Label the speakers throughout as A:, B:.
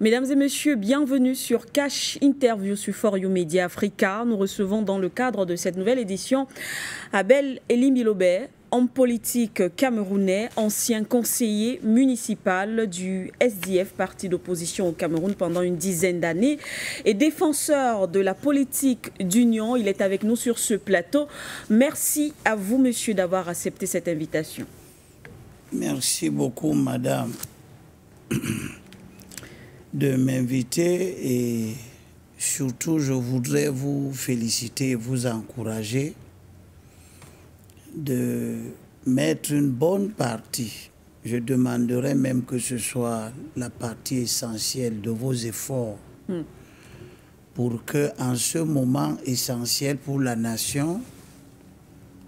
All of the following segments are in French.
A: Mesdames et messieurs, bienvenue sur Cash Interview sur For You Media Africa. Nous recevons dans le cadre de cette nouvelle édition Abel Elimilobé, homme politique camerounais, ancien conseiller municipal du SDF, parti d'opposition au Cameroun pendant une dizaine d'années, et défenseur de la politique d'union. Il est avec nous sur ce plateau. Merci à vous, monsieur, d'avoir accepté cette invitation.
B: Merci beaucoup, madame, de m'inviter, et surtout je voudrais vous féliciter et vous encourager de mettre une bonne partie. Je demanderais même que ce soit la partie essentielle de vos efforts pour que, en ce moment essentiel pour la nation,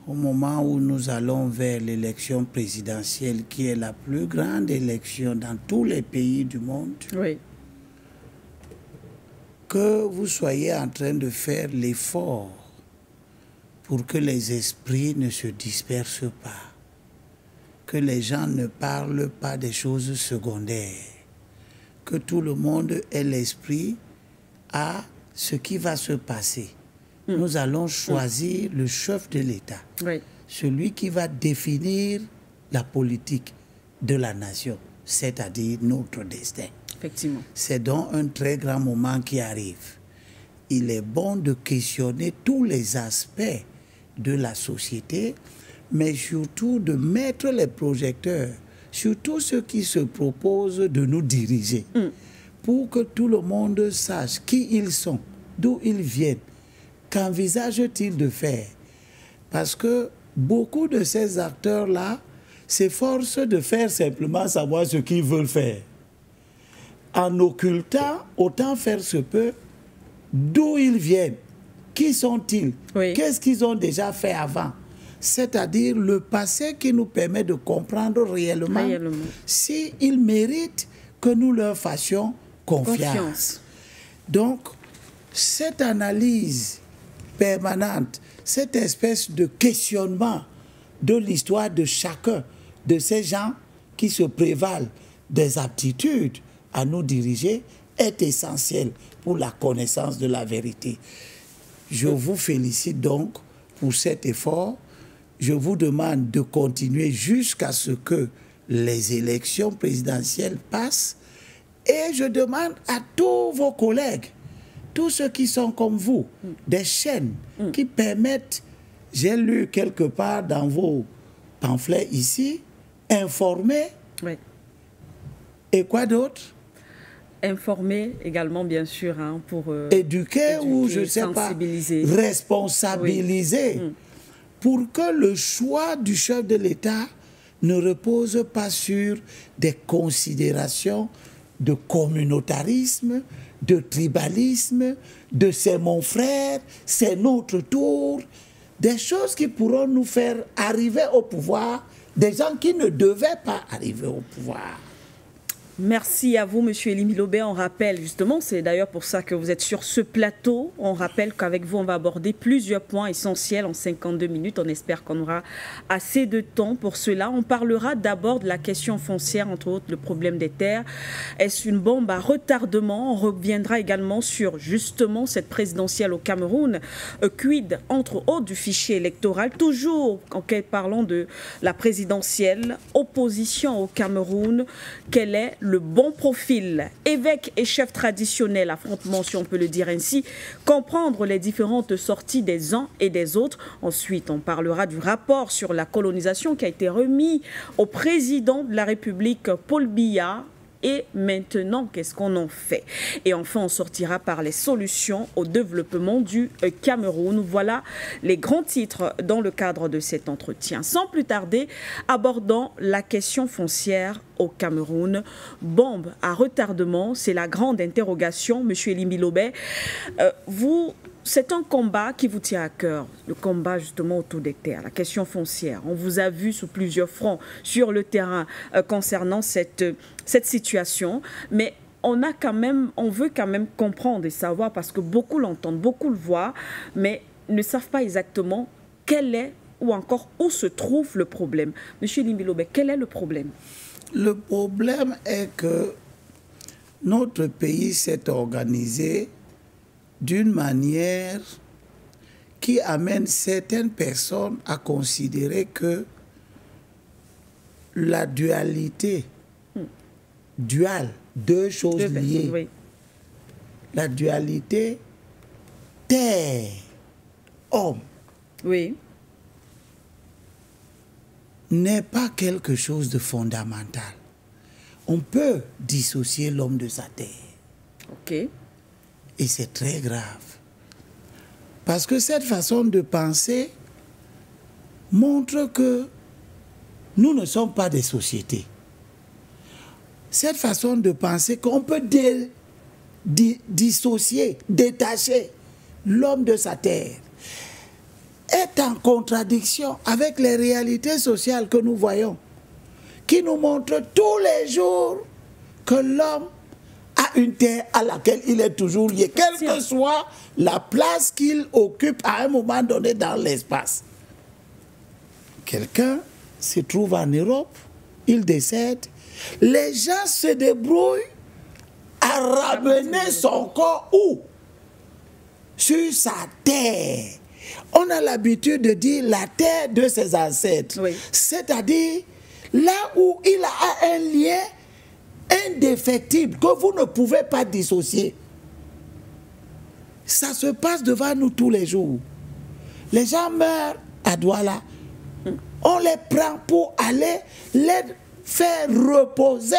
B: au moment où nous allons vers l'élection présidentielle, qui est la plus grande élection dans tous les pays du monde,
A: oui,
B: que vous soyez en train de faire l'effort pour que les esprits ne se dispersent pas, que les gens ne parlent pas des choses secondaires, que tout le monde ait l'esprit à ce qui va se passer. Nous allons choisir le chef de l'État,
A: oui,
B: celui qui va définir la politique de la nation, c'est-à-dire notre destin.
A: effectivement.
B: C'est donc un très grand moment qui arrive. Il est bon de questionner tous les aspects de la société, mais surtout de mettre les projecteurs sur tous ceux qui se proposent de nous diriger, pour que tout le monde sache qui ils sont, d'où ils viennent, qu'envisagent-ils de faire. Parce que beaucoup de ces acteurs-là s'efforcent de faire simplement savoir ce qu'ils veulent faire, en occultant, autant faire se peut, d'où ils viennent, qui sont-ils,
A: Oui.
B: qu'est-ce qu'ils ont déjà fait avant. C'est-à-dire le passé qui nous permet de comprendre réellement, s'ils méritent que nous leur fassions confiance. Donc, cette analyse permanente, cette espèce de questionnement de l'histoire de chacun de ces gens qui se prévalent des aptitudes à nous diriger est essentiel pour la connaissance de la vérité. Je vous félicite donc pour cet effort. Je vous demande de continuer jusqu'à ce que les élections présidentielles passent, et je demande à tous vos collègues, tous ceux qui sont comme vous, des chaînes qui permettent, j'ai lu quelque part dans vos pamphlets ici, informer,
A: Oui.
B: et quoi d'autre?
A: Informer également, bien sûr, hein, pour
B: éduquer ou, je ne sais pas, responsabiliser, pour que le choix du chef de l'État ne repose pas sur des considérations de communautarisme, de tribalisme, de c'est mon frère, c'est notre tour, des choses qui pourront nous faire arriver au pouvoir, des gens qui ne devaient pas arriver au pouvoir.
A: Merci à vous, monsieur Elimilobé. On rappelle justement, c'est d'ailleurs pour ça que vous êtes sur ce plateau. On rappelle qu'avec vous, on va aborder plusieurs points essentiels en 52 minutes. On espère qu'on aura assez de temps pour cela. On parlera d'abord de la question foncière, entre autres le problème des terres. Est-ce une bombe à retardement? On reviendra également sur justement cette présidentielle au Cameroun. Quid, entre autres, du fichier électoral. Toujours en parlant de la présidentielle, opposition au Cameroun. Quel est le bon profil? Évêque et chef traditionnel, affrontement si on peut le dire ainsi, comprendre les différentes sorties des uns et des autres. Ensuite, on parlera du rapport sur la colonisation qui a été remis au président de la République, Paul Biya. Et maintenant, qu'est-ce qu'on en fait? Et enfin, on sortira par les solutions au développement du Cameroun. Voilà les grands titres dans le cadre de cet entretien. Sans plus tarder, abordons la question foncière au Cameroun. Bombe à retardement, c'est la grande interrogation, monsieur Elimilobé. C'est un combat qui vous tient à cœur, le combat justement autour des terres, la question foncière. On vous a vu sous plusieurs fronts sur le terrain concernant cette situation, mais on veut quand même comprendre et savoir, parce que beaucoup l'entendent, beaucoup le voient, mais ne savent pas exactement quel est ou encore où se trouve le problème. Monsieur Elimilobé, quel est le problème?
B: Le problème est que notre pays s'est organisé d'une manière qui amène certaines personnes à considérer que la dualité, deux choses liées, oui. La dualité terre-homme,
A: oui,
B: n'est pas quelque chose de fondamental. On peut dissocier l'homme de sa terre.
A: Ok.
B: Et c'est très grave. Parce que cette façon de penser montre que nous ne sommes pas des sociétés. Cette façon de penser qu'on peut dissocier, détacher l'homme de sa terre est en contradiction avec les réalités sociales que nous voyons, qui nous montrent tous les jours que l'homme a une terre à laquelle il est toujours lié, quelle que soit la place qu'il occupe à un moment donné dans l'espace. Quelqu'un se trouve en Europe, il décède, les gens se débrouillent à ramener son corps où? Sur sa terre. On a l'habitude de dire la terre de ses ancêtres. Oui. C'est-à-dire là où il a un lien indéfectible que vous ne pouvez pas dissocier. Ça se passe devant nous tous les jours. Les gens meurent à Douala. On les prend pour aller les faire reposer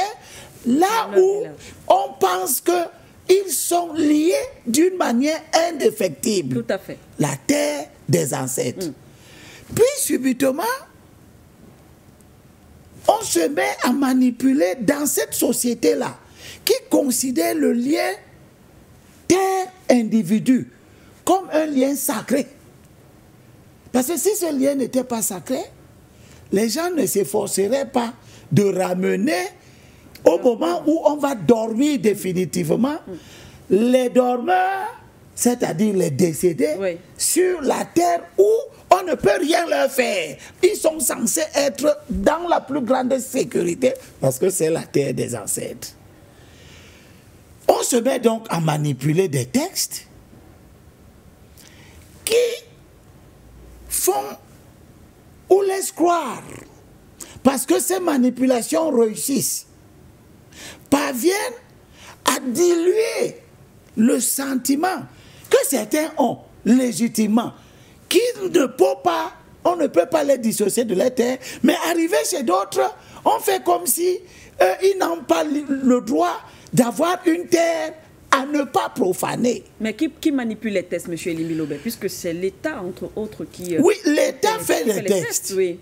B: là où on pense qu'ils sont liés d'une manière indéfectible.
A: Tout à fait.
B: La terre des ancêtres. Puis subitement, on se met à manipuler dans cette société-là qui considère le lien terre-individu comme un lien sacré. Parce que si ce lien n'était pas sacré, les gens ne s'efforceraient pas de ramener au moment où on va dormir définitivement les dormeurs, c'est-à-dire les décédés, oui, sur la terre où on ne peut rien leur faire. Ils sont censés être dans la plus grande sécurité parce que c'est la terre des ancêtres. On se met donc à manipuler des textes qui font ou laissent croire, parce que ces manipulations réussissent, parviennent à diluer le sentiment que certains ont légitimement, qui ne peut pas, on ne peut pas les dissocier de la terre, mais arrivé chez d'autres, on fait comme si ils n'ont pas le droit d'avoir une terre à ne pas profaner.
A: Mais qui manipule les tests, M. Elimi Lobé, puisque c'est l'État, entre autres, qui...
B: oui, l'État fait les tests. Oui.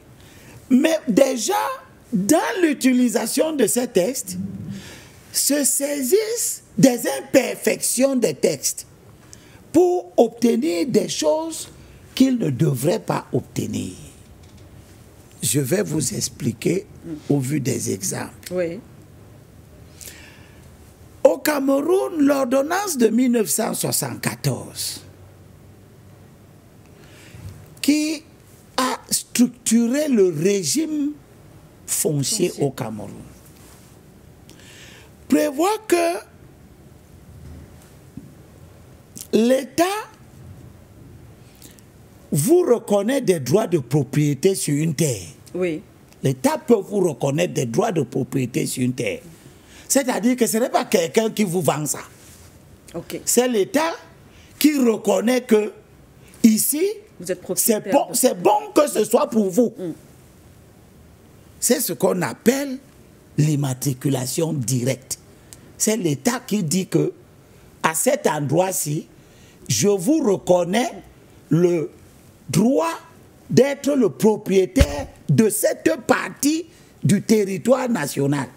B: Mais déjà, dans l'utilisation de ces textes, se saisissent des imperfections des textes pour obtenir des choses qu'ils ne devraient pas obtenir. Je vais vous expliquer au vu des exemples.
A: Oui.
B: Au Cameroun, l'ordonnance de 1974, qui a structuré le régime foncier au Cameroun, prévoit que l'État vous reconnaît des droits de propriété sur une terre.
A: Oui.
B: L'État peut vous reconnaître des droits de propriété sur une terre. C'est-à-dire que ce n'est pas quelqu'un qui vous vend ça.
A: Okay.
B: C'est l'État qui reconnaît que ici, c'est bon que ce soit pour vous. C'est ce qu'on appelle l'immatriculation directe. C'est l'État qui dit que à cet endroit-ci, je vous reconnais le droit d'être le propriétaire de cette partie du territoire national.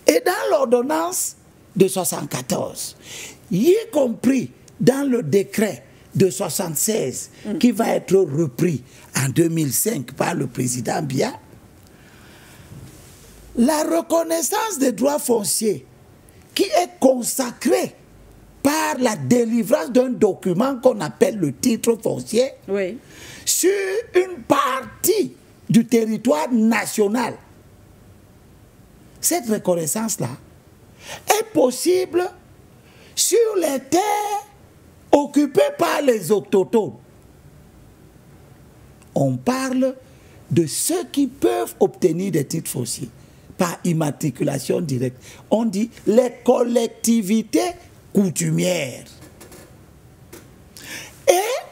B: Et dans l'ordonnance de 1974, y compris dans le décret de 1976, qui va être repris en 2005 par le président Biya, la reconnaissance des droits fonciers qui est consacrée par la délivrance d'un document qu'on appelle le titre foncier,
A: oui,
B: sur une partie du territoire national. Cette reconnaissance-là est possible sur les terres occupées par les autochtones. On parle de ceux qui peuvent obtenir des titres fonciers par immatriculation directe. On dit les collectivités coutumières. Et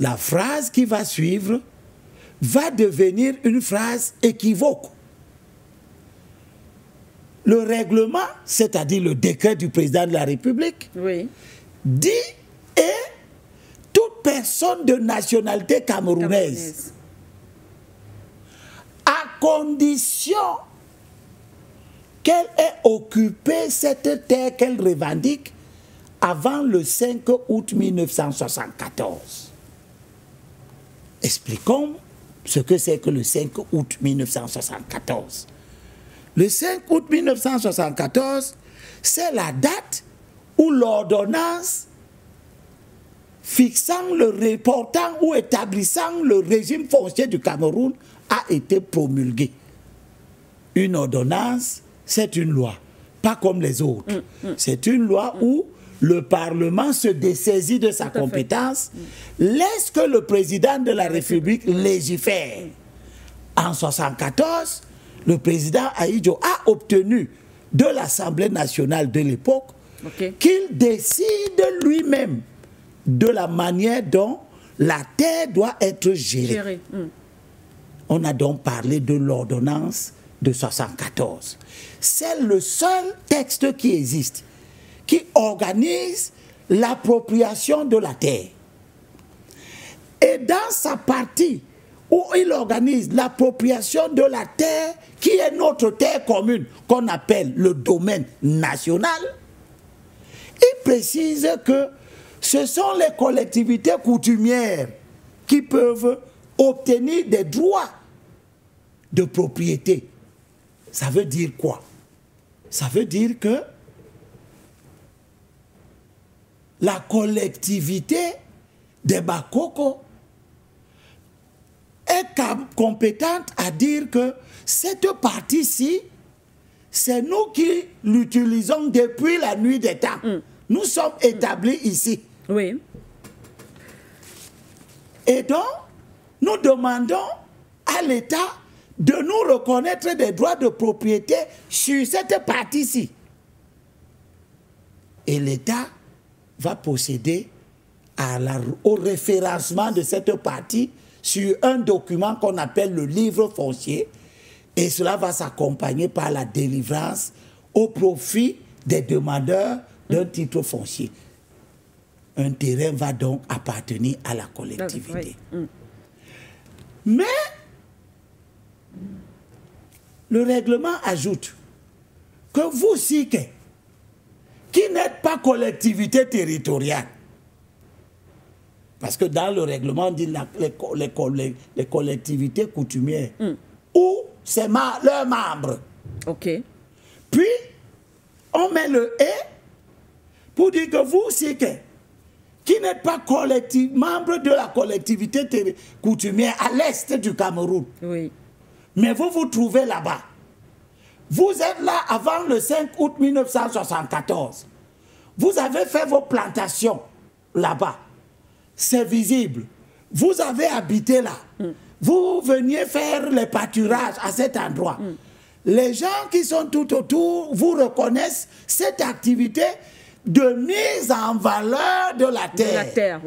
B: la phrase qui va suivre va devenir une phrase équivoque. Le règlement, c'est-à-dire le décret du président de la République,
A: oui,
B: dit « et toute personne de nationalité camerounaise, à condition qu'elle ait occupé cette terre qu'elle revendique avant le 5 août 1974. » Expliquons ce que c'est que le 5 août 1974. Le 5 août 1974, c'est la date où l'ordonnance fixant le reportant ou établissant le régime foncier du Cameroun a été promulguée. Une ordonnance, c'est une loi, pas comme les autres. C'est une loi où le Parlement se dessaisit de sa compétence, laisse que le président de la République légifère. En 1974, le président Ahidjo a obtenu de l'Assemblée nationale de l'époque qu'il décide lui-même de la manière dont la terre doit être gérée. On a donc parlé de l'ordonnance de 1974. C'est le seul texte qui existe qui organise l'appropriation de la terre. Et dans sa partie où il organise l'appropriation de la terre qui est notre terre commune, qu'on appelle le domaine national, il précise que ce sont les collectivités coutumières qui peuvent obtenir des droits de propriété. Ça veut dire quoi? Ça veut dire que la collectivité des Bakoko est compétente à dire que cette partie-ci, c'est nous qui l'utilisons depuis la nuit des temps. Nous sommes établis ici.
A: Oui.
B: Et donc, nous demandons à l'État de nous reconnaître des droits de propriété sur cette partie-ci. Et l'État va procéder au référencement de cette partie sur un document qu'on appelle le livre foncier, et cela va s'accompagner par la délivrance au profit des demandeurs d'un titre foncier. Un terrain va donc appartenir à la collectivité. Mais le règlement ajoute que vous, Siké, qui n'êtes pas collectivité territoriale, parce que dans le règlement, on dit les collectivités coutumières, où c'est leurs membres. Puis, on met le « et » pour dire que vous, Siké, qui n'êtes pas membre de la collectivité coutumière à l'est du Cameroun, mais vous vous trouvez là-bas. Vous êtes là avant le 5 août 1974. Vous avez fait vos plantations là-bas. C'est visible. Vous avez habité là. Vous veniez faire les pâturages à cet endroit. Les gens qui sont tout autour vous reconnaissent cette activité de mise en valeur de la terre.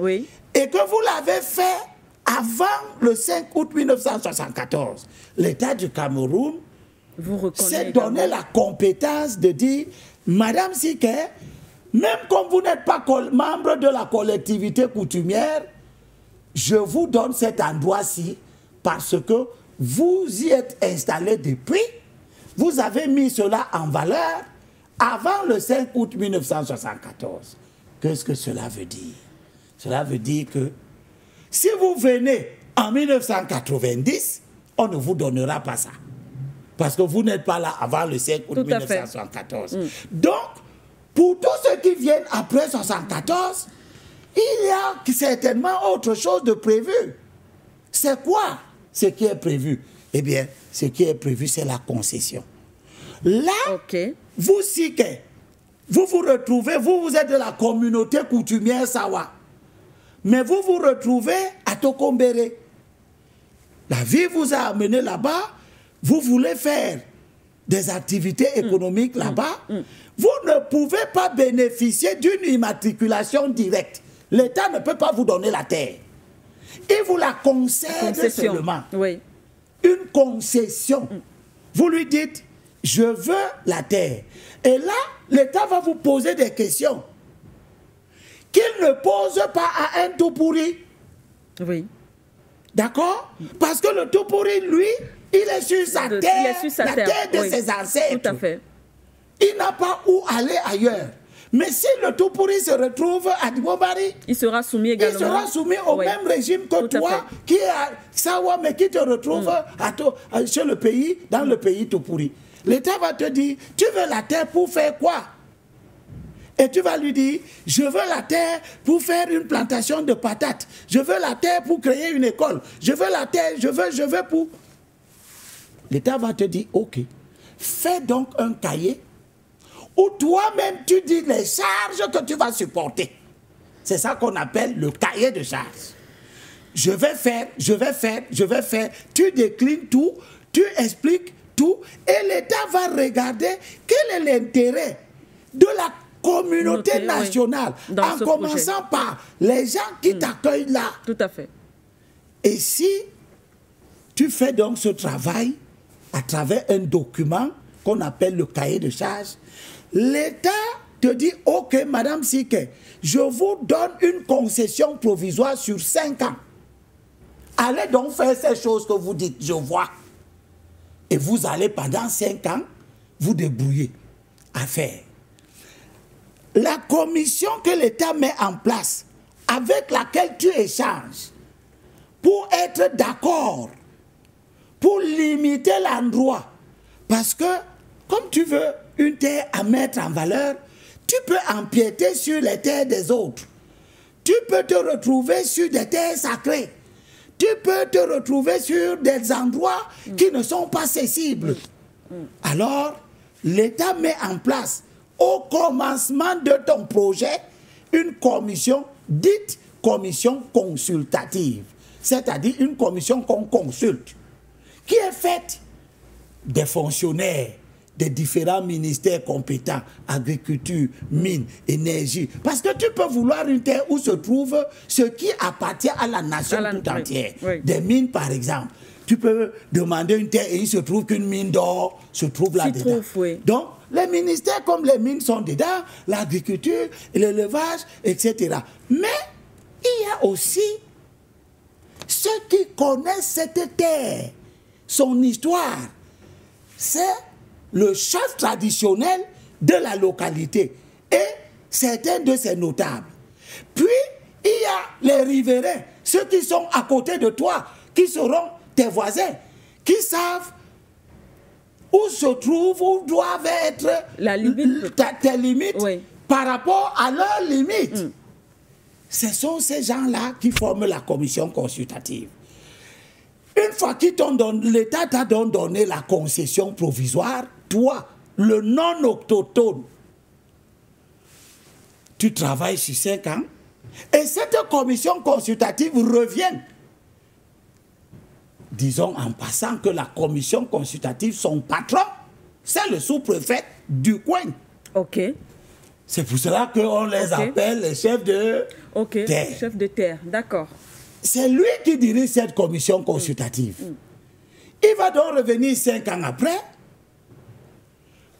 B: Et que vous l'avez fait avant le 5 août 1974. L'État du Cameroun s'est donné la compétence de dire, Madame Siké, même comme vous n'êtes pas membre de la collectivité coutumière, je vous donne cet endroit-ci parce que vous y êtes installé depuis, vous avez mis cela en valeur avant le 5 août 1974. Qu'est-ce que cela veut dire? Cela veut dire que si vous venez en 1990, on ne vous donnera pas ça. Parce que vous n'êtes pas là avant le 5 août 1974. Donc, pour tous ceux qui viennent après 1974, il y a certainement autre chose de prévu. C'est quoi ce qui est prévu? Eh bien, ce qui est prévu, c'est la concession. Là, vous Siké, vous vous retrouvez, vous êtes de la communauté coutumière Sawa. Mais vous vous retrouvez à Tokombéré. La vie vous a amené là-bas, vous voulez faire des activités économiques là-bas, vous ne pouvez pas bénéficier d'une immatriculation directe. L'État ne peut pas vous donner la terre. Il vous la concède seulement.
A: Oui.
B: Une concession. Vous lui dites, je veux la terre. Et là, l'État va vous poser des questions qu'il ne pose pas à un tout pourri.
A: Oui.
B: D'accord? Parce que le tout pourri, lui, il est sur sa terre, la terre de ses ancêtres.
A: Tout à fait.
B: Il n'a pas où aller ailleurs. Mais si le tout pourri se retrouve à Dibobari,
A: il sera soumis également.
B: Il sera soumis au même régime que toi, qui est à Sawa, mais qui te retrouve sur le pays, dans le pays tout pourri. L'État va te dire, tu veux la terre pour faire quoi? Et tu vas lui dire, je veux la terre pour faire une plantation de patates. Je veux la terre pour créer une école. Je veux la terre, je veux pour... L'État va te dire, ok, fais donc un cahier où toi-même tu dis les charges que tu vas supporter. C'est ça qu'on appelle le cahier de charges. Je vais faire. Tu déclines tout, tu expliques tout, et l'État va regarder quel est l'intérêt de la communauté nationale, en commençant par les gens qui t'accueillent là.
A: Tout à fait.
B: Et si tu fais donc ce travail à travers un document qu'on appelle le cahier de charges, l'État te dit, ok, Madame Siké, je vous donne une concession provisoire sur 5 ans. Allez donc faire ces choses que vous dites, je vois. Et vous allez pendant 5 ans vous débrouiller à faire. La commission que l'État met en place, avec laquelle tu échanges, pour être d'accord, pour limiter l'endroit, parce que comme tu veux une terre à mettre en valeur, tu peux empiéter sur les terres des autres. Tu peux te retrouver sur des terres sacrées. Tu peux te retrouver sur des endroits qui ne sont pas cessibles. Alors, l'État met en place, au commencement de ton projet, une commission dite commission consultative. C'est-à-dire une commission qu'on consulte, qui est faite des fonctionnaires des différents ministères compétents, agriculture, mines, énergie. Parce que tu peux vouloir une terre où se trouve ce qui appartient à la nation tout entière. Oui. Des mines, par exemple. Tu peux demander une terre et il se trouve qu'une mine d'or se trouve là-dedans. Donc, les ministères comme les mines sont dedans, l'agriculture, l'élevage, etc. Mais il y a aussi ceux qui connaissent cette terre, son histoire. C'est le chef traditionnel de la localité et certains de ses notables. Puis, il y a les riverains, ceux qui sont à côté de toi, qui seront tes voisins, qui savent où se trouvent, où doivent être tes limites par rapport à leurs limites. Ce sont ces gens-là qui forment la commission consultative. Une fois que l'État t'a donc donné la concession provisoire, toi, le non-autochtone, tu travailles sur 5 ans et cette commission consultative revient. Disons en passant que la commission consultative, son patron, c'est le sous-préfet du coin.
A: Ok.
B: C'est pour cela qu'on les appelle les chefs de terre.
A: Chefs de terre, d'accord.
B: C'est lui qui dirige cette commission consultative. Il va donc revenir 5 ans après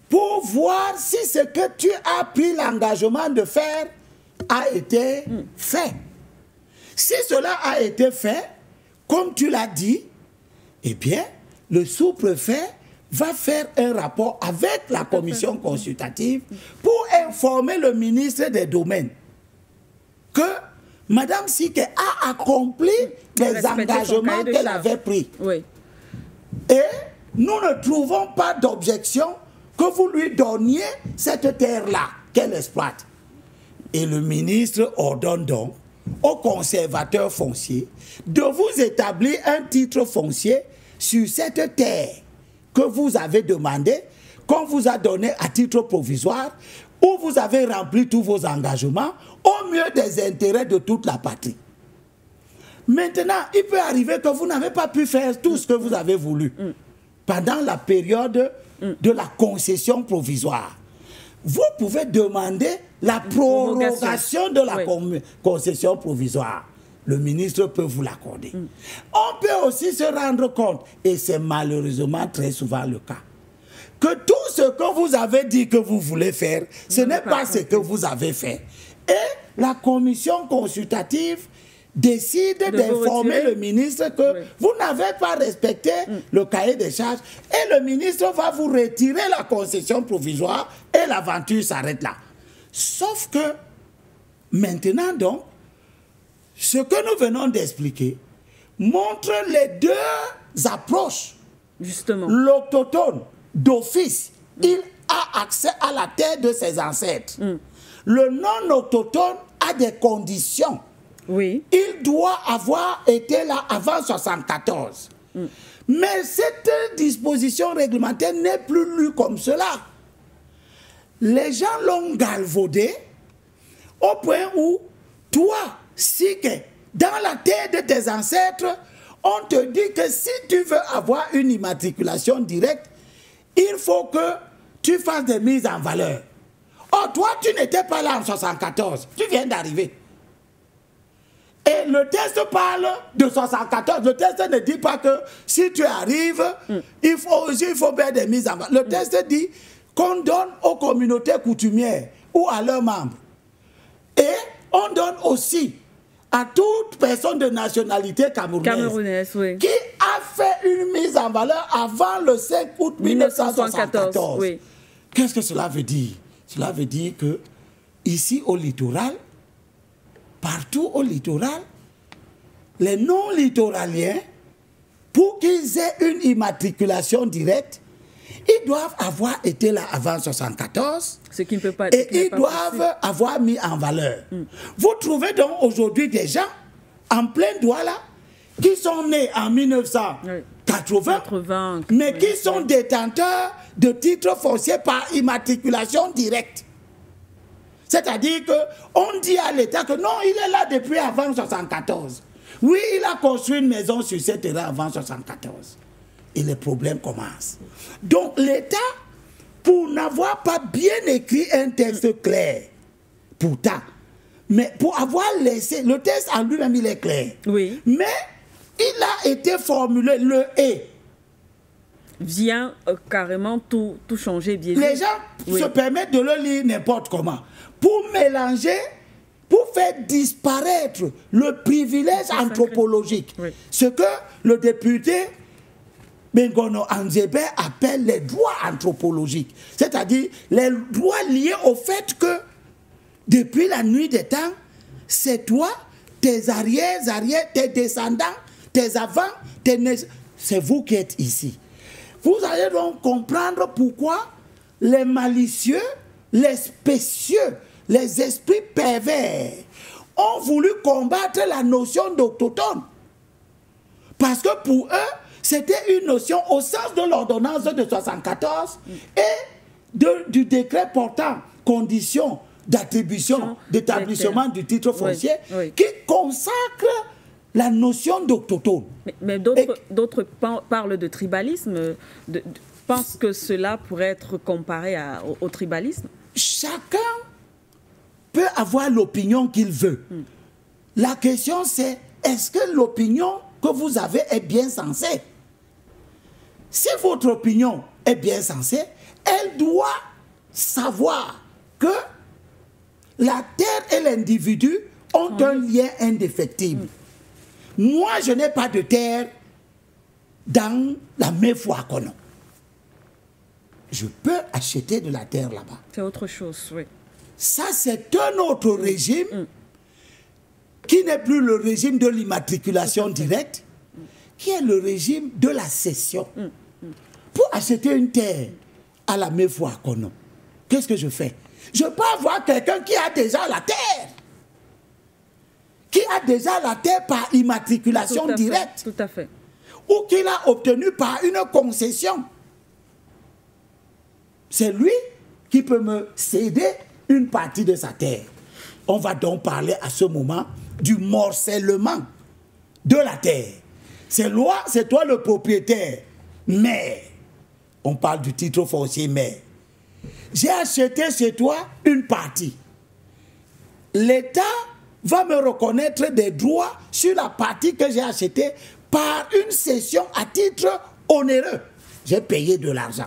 B: pour voir si ce que tu as pris l'engagement de faire a été fait. Si cela a été fait, comme tu l'as dit, eh bien, le sous-préfet va faire un rapport avec la commission consultative pour informer le ministre des Domaines que Madame Siké a accompli les engagements qu'elle avait pris.
A: Oui.
B: Et nous ne trouvons pas d'objection que vous lui donniez cette terre-là qu'elle exploite. Et le ministre ordonne donc au conservateur foncier de vous établir un titre foncier sur cette terre que vous avez demandé qu'on vous a donné à titre provisoire, où vous avez rempli tous vos engagements, au mieux des intérêts de toute la patrie. Maintenant, il peut arriver que vous n'avez pas pu faire tout ce que vous avez voulu pendant la période de la concession provisoire. Vous pouvez demander la prorogation de la concession provisoire. Le ministre peut vous l'accorder. On peut aussi se rendre compte, et c'est malheureusement très souvent le cas, que tout ce que vous avez dit que vous voulez faire, ce n'est pas ce que vous avez fait. Et la commission consultative décide d'informer le ministre que vous n'avez pas respecté le cahier des charges et le ministre va vous retirer la concession provisoire et l'aventure s'arrête là. Sauf que maintenant donc, ce que nous venons d'expliquer montre les deux approches.
A: Justement.
B: L'autochtone, d'office, il a accès à la terre de ses ancêtres. Le non-autochtone a des conditions.
A: Oui.
B: Il doit avoir été là avant 1974. Mais cette disposition réglementaire n'est plus lue comme cela. Les gens l'ont galvaudé au point où, toi, Siké, dans la terre de tes ancêtres, on te dit que si tu veux avoir une immatriculation directe, il faut que tu fasses des mises en valeur. Oh, toi, tu n'étais pas là en 1974, tu viens d'arriver. Et le texte parle de 1974. Le texte ne dit pas que si tu arrives, il faut faire des mises en valeur. Le texte dit qu'on donne aux communautés coutumières ou à leurs membres. Et on donne aussi à toute personne de nationalité camerounaise qui a fait une mise en valeur avant le 5 août 1974. Oui. Qu'est-ce que cela veut dire? Cela veut dire que ici au littoral, partout au littoral, les non-littoraliens, pour qu'ils aient une immatriculation directe, ils doivent avoir été là avant 1974
A: ce qui ne peut pas,
B: et ils doivent avoir mis en valeur. Vous trouvez donc aujourd'hui des gens en plein droit là, qui sont nés en 1980, mais qui sont détenteurs de titres fonciers par immatriculation directe. C'est-à-dire qu'on dit à l'État que non, il est là depuis avant 1974. Oui, il a construit une maison sur ce terrain avant 1974. Et les problèmes commencent. Donc l'État, pour n'avoir pas bien écrit un texte clair, pourtant, mais pour avoir laissé, le texte en lui-même il est clair.
A: Oui.
B: Mais il a été formulé, le « et ».
A: Vient carrément tout changer, bien.
B: Les gens se permettent de le lire n'importe comment. Pour mélanger, pour faire disparaître le privilège anthropologique. Oui. Ce que le député Bengono Anzebe appelle les droits anthropologiques. C'est-à-dire les droits liés au fait que depuis la nuit des temps, c'est toi, tes arrières, tes descendants, tes avants, c'est vous qui êtes ici. Vous allez donc comprendre pourquoi les malicieux, les spécieux, les esprits pervers ont voulu combattre la notion d'autochtone. Parce que pour eux, c'était une notion au sens de l'ordonnance de 1974 et du décret portant conditions d'attribution, d'établissement du titre foncier qui consacre la notion d'autochtone.
A: Mais d'autres parlent de tribalisme, pensent que cela pourrait être comparé au tribalisme.
B: Chacun peut avoir l'opinion qu'il veut. La question c'est, est-ce que l'opinion que vous avez est bien sensée? Si votre opinion est bien sensée, elle doit savoir que la terre et l'individu ont un lien indéfectible. Moi, je n'ai pas de terre dans la Mefuakono. Je peux acheter de la terre là-bas.
A: C'est autre chose, oui.
B: Ça, c'est un autre régime qui n'est plus le régime de l'immatriculation directe, qui est le régime de la cession. Pour acheter une terre à la Mefuakono, qu'est-ce que je fais? Je peux avoir quelqu'un qui a déjà la terre. Qui a déjà la terre par immatriculation directe.
A: Tout à fait.
B: Ou qu'il a obtenu par une concession. c'est lui qui peut me céder une partie de sa terre. On va donc parler à ce moment du morcellement de la terre. C'est toi le propriétaire, mais on parle du titre foncier, mais j'ai acheté chez toi une partie. L'État va me reconnaître des droits sur la partie que j'ai achetée par une cession à titre onéreux. J'ai payé de l'argent.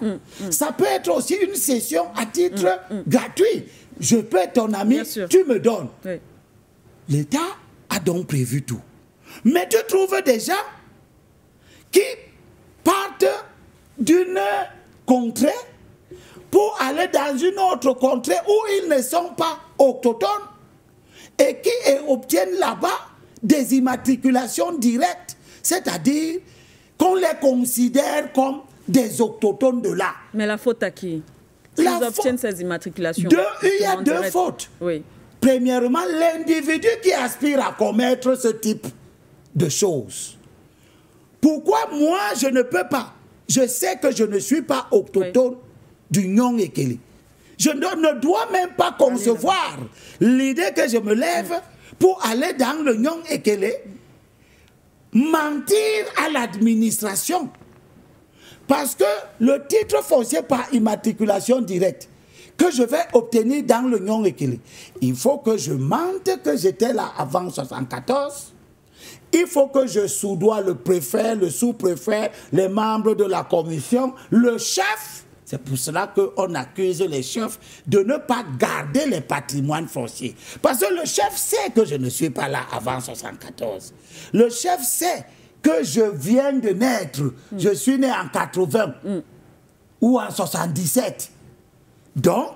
B: Ça peut être aussi une cession à titre gratuit. Je peux être ton ami, tu me donnes. Oui. L'État a donc prévu tout. Mais tu trouves des gens qui partent d'une contrée pour aller dans une autre contrée où ils ne sont pas autochtones et qui obtiennent là-bas des immatriculations directes, c'est-à-dire qu'on les considère comme des autochtones de là.
A: Mais la faute à qui? Ils obtiennent ces immatriculations.
B: Il y a deux fautes.
A: Oui.
B: Premièrement, l'individu qui aspire à commettre ce type de choses. Pourquoi moi, je ne peux pas? Je sais que je ne suis pas autochtone du Nyong Ekele. Je ne dois même pas concevoir l'idée que je me lève pour aller dans le Nyong Ekele, mentir à l'administration. Parce que le titre foncier par immatriculation directe que je vais obtenir dans le Nyong Ekele, il faut que je mente que j'étais là avant 1974. Il faut que je soudoie le préfet, le sous-préfet, les membres de la commission, le chef. C'est pour cela qu'on accuse les chefs de ne pas garder les patrimoines fonciers. Parce que le chef sait que je ne suis pas là avant 1974. Le chef sait que je viens de naître. Je suis né en 80 ou en 77. Donc,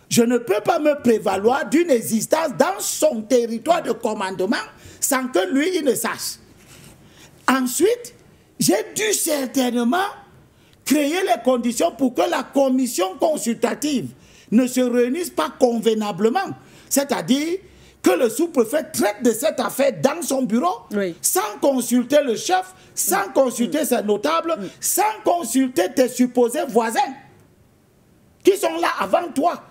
B: je ne peux pas me prévaloir d'une existence dans son territoire de commandement sans que lui, il ne sache. Ensuite, j'ai dû certainement créer les conditions pour que la commission consultative ne se réunisse pas convenablement. C'est-à-dire que le sous-préfet traite de cette affaire dans son bureau, sans consulter le chef, sans consulter ses notables, sans consulter tes supposés voisins qui sont là avant toi.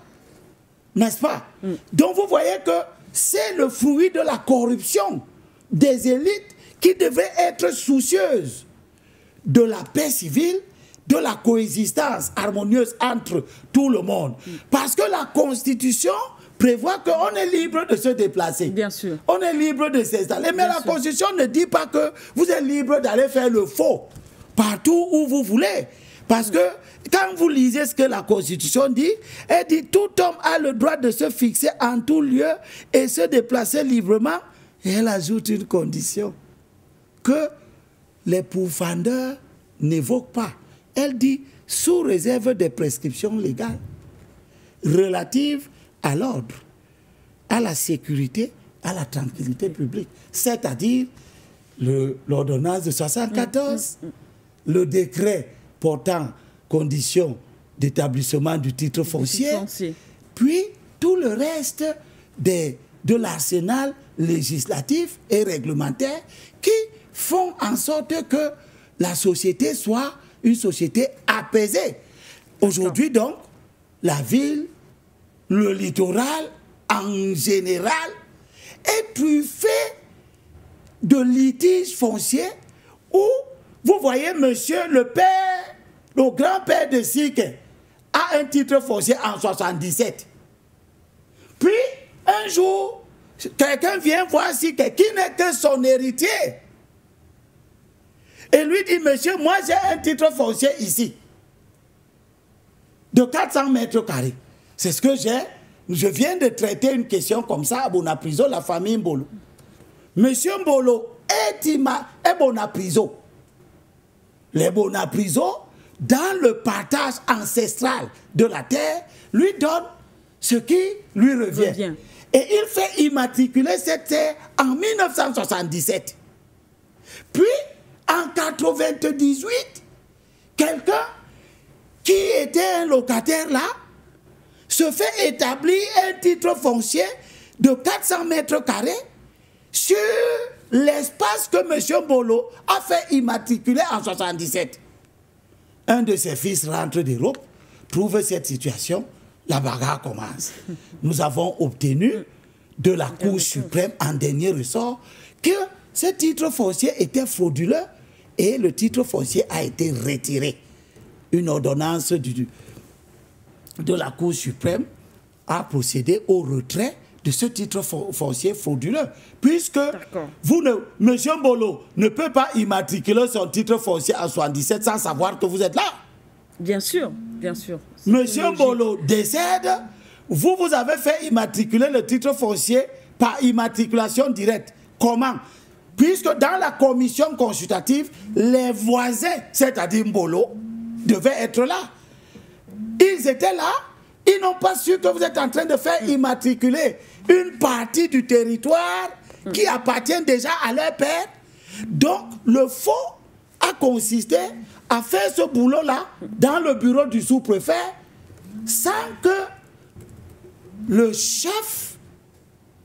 B: N'est-ce pas? Donc vous voyez que c'est le fruit de la corruption des élites qui devaient être soucieuses de la paix civile, de la coexistence harmonieuse entre tout le monde. Parce que la Constitution prévoit qu'on est libre de se déplacer.
A: Bien sûr.
B: On est libre de s'installer. Mais la Constitution ne dit pas que vous êtes libre d'aller faire le faux partout où vous voulez. Parce que quand vous lisez ce que la Constitution dit, elle dit tout homme a le droit de se fixer en tout lieu et se déplacer librement. Et elle ajoute une condition que les pourfendeurs n'évoquent pas. Elle dit sous réserve des prescriptions légales relatives à l'ordre, à la sécurité, à la tranquillité publique. C'est-à-dire l'ordonnance de 1974, le décret portant conditions d'établissement du titre foncier, puis tout le reste de l'arsenal législatif et réglementaire qui font en sorte que la société soit une société apaisée. Aujourd'hui donc, la ville, le littoral en général est truffé de litiges fonciers où vous voyez monsieur le père, le grand-père de Sike a un titre foncier en 77. Puis, un jour, quelqu'un vient voir Sike qui n'est que son héritier. Et lui dit, monsieur, moi j'ai un titre foncier ici, de 400 mètres carrés. C'est ce que j'ai. Je viens de traiter une question comme ça à Bonapriso, la famille Mbolo. Monsieur Mbolo est Bonapriso. Les Bonapriso, dans le partage ancestral de la terre, lui donnent ce qui lui revient. Et il fait immatriculer cette terre en 1977. Puis, en 1998, quelqu'un qui était un locataire là, se fait établir un titre foncier de 400 mètres carrés sur l'espace que M. Mbolo a fait immatriculer en 1977. Un de ses fils rentre d'Europe, trouve cette situation, la bagarre commence. Nous avons obtenu de la Cour suprême en dernier ressort que ce titre foncier était frauduleux et le titre foncier a été retiré. Une ordonnance de la Cour suprême a procédé au retrait de ce titre foncier frauduleux, puisque M. Mbolo ne peut pas immatriculer son titre foncier en 77 sans savoir que vous êtes là.
A: Bien sûr, bien sûr.
B: M. Mbolo décède, vous avez fait immatriculer le titre foncier par immatriculation directe. Comment? Puisque dans la commission consultative, les voisins, c'est-à-dire Mbolo, devaient être là. Ils étaient là, ils n'ont pas su que vous êtes en train de faire immatriculer une partie du territoire qui appartient déjà à leur père. Donc, le faux a consisté à faire ce boulot-là dans le bureau du sous-préfet sans que le chef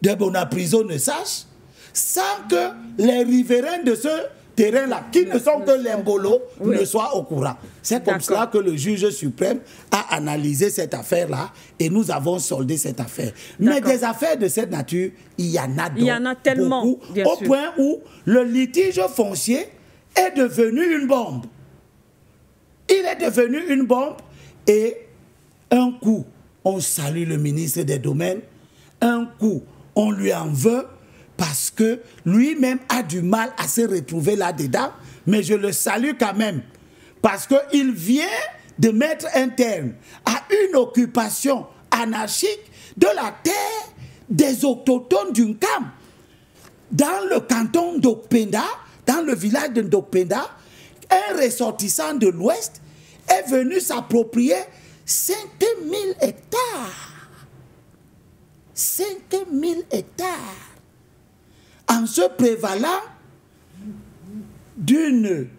B: de Bonapriso ne sache, sans que les riverains de ce terrain-là, qui ne sont que les Mbolo, ne soient au courant. C'est comme cela que le juge suprême a analysé cette affaire-là et nous avons soldé cette affaire. Mais des affaires de cette nature, il y en a donc.
A: Il y en a tellement,
B: beaucoup, au point où le litige foncier est devenu une bombe. Il est devenu une bombe et un coup, on salue le ministre des Domaines, un coup, on lui en veut parce que lui-même a du mal à se retrouver là-dedans, mais je le salue quand même parce qu'il vient de mettre un terme à une occupation anarchique de la terre des autochtones d'Unkam. Dans le canton d'Okpenda, dans le village de Ndokpenda, un ressortissant de l'Ouest est venu s'approprier 5000 hectares. 5000 hectares. En se prévalant d'une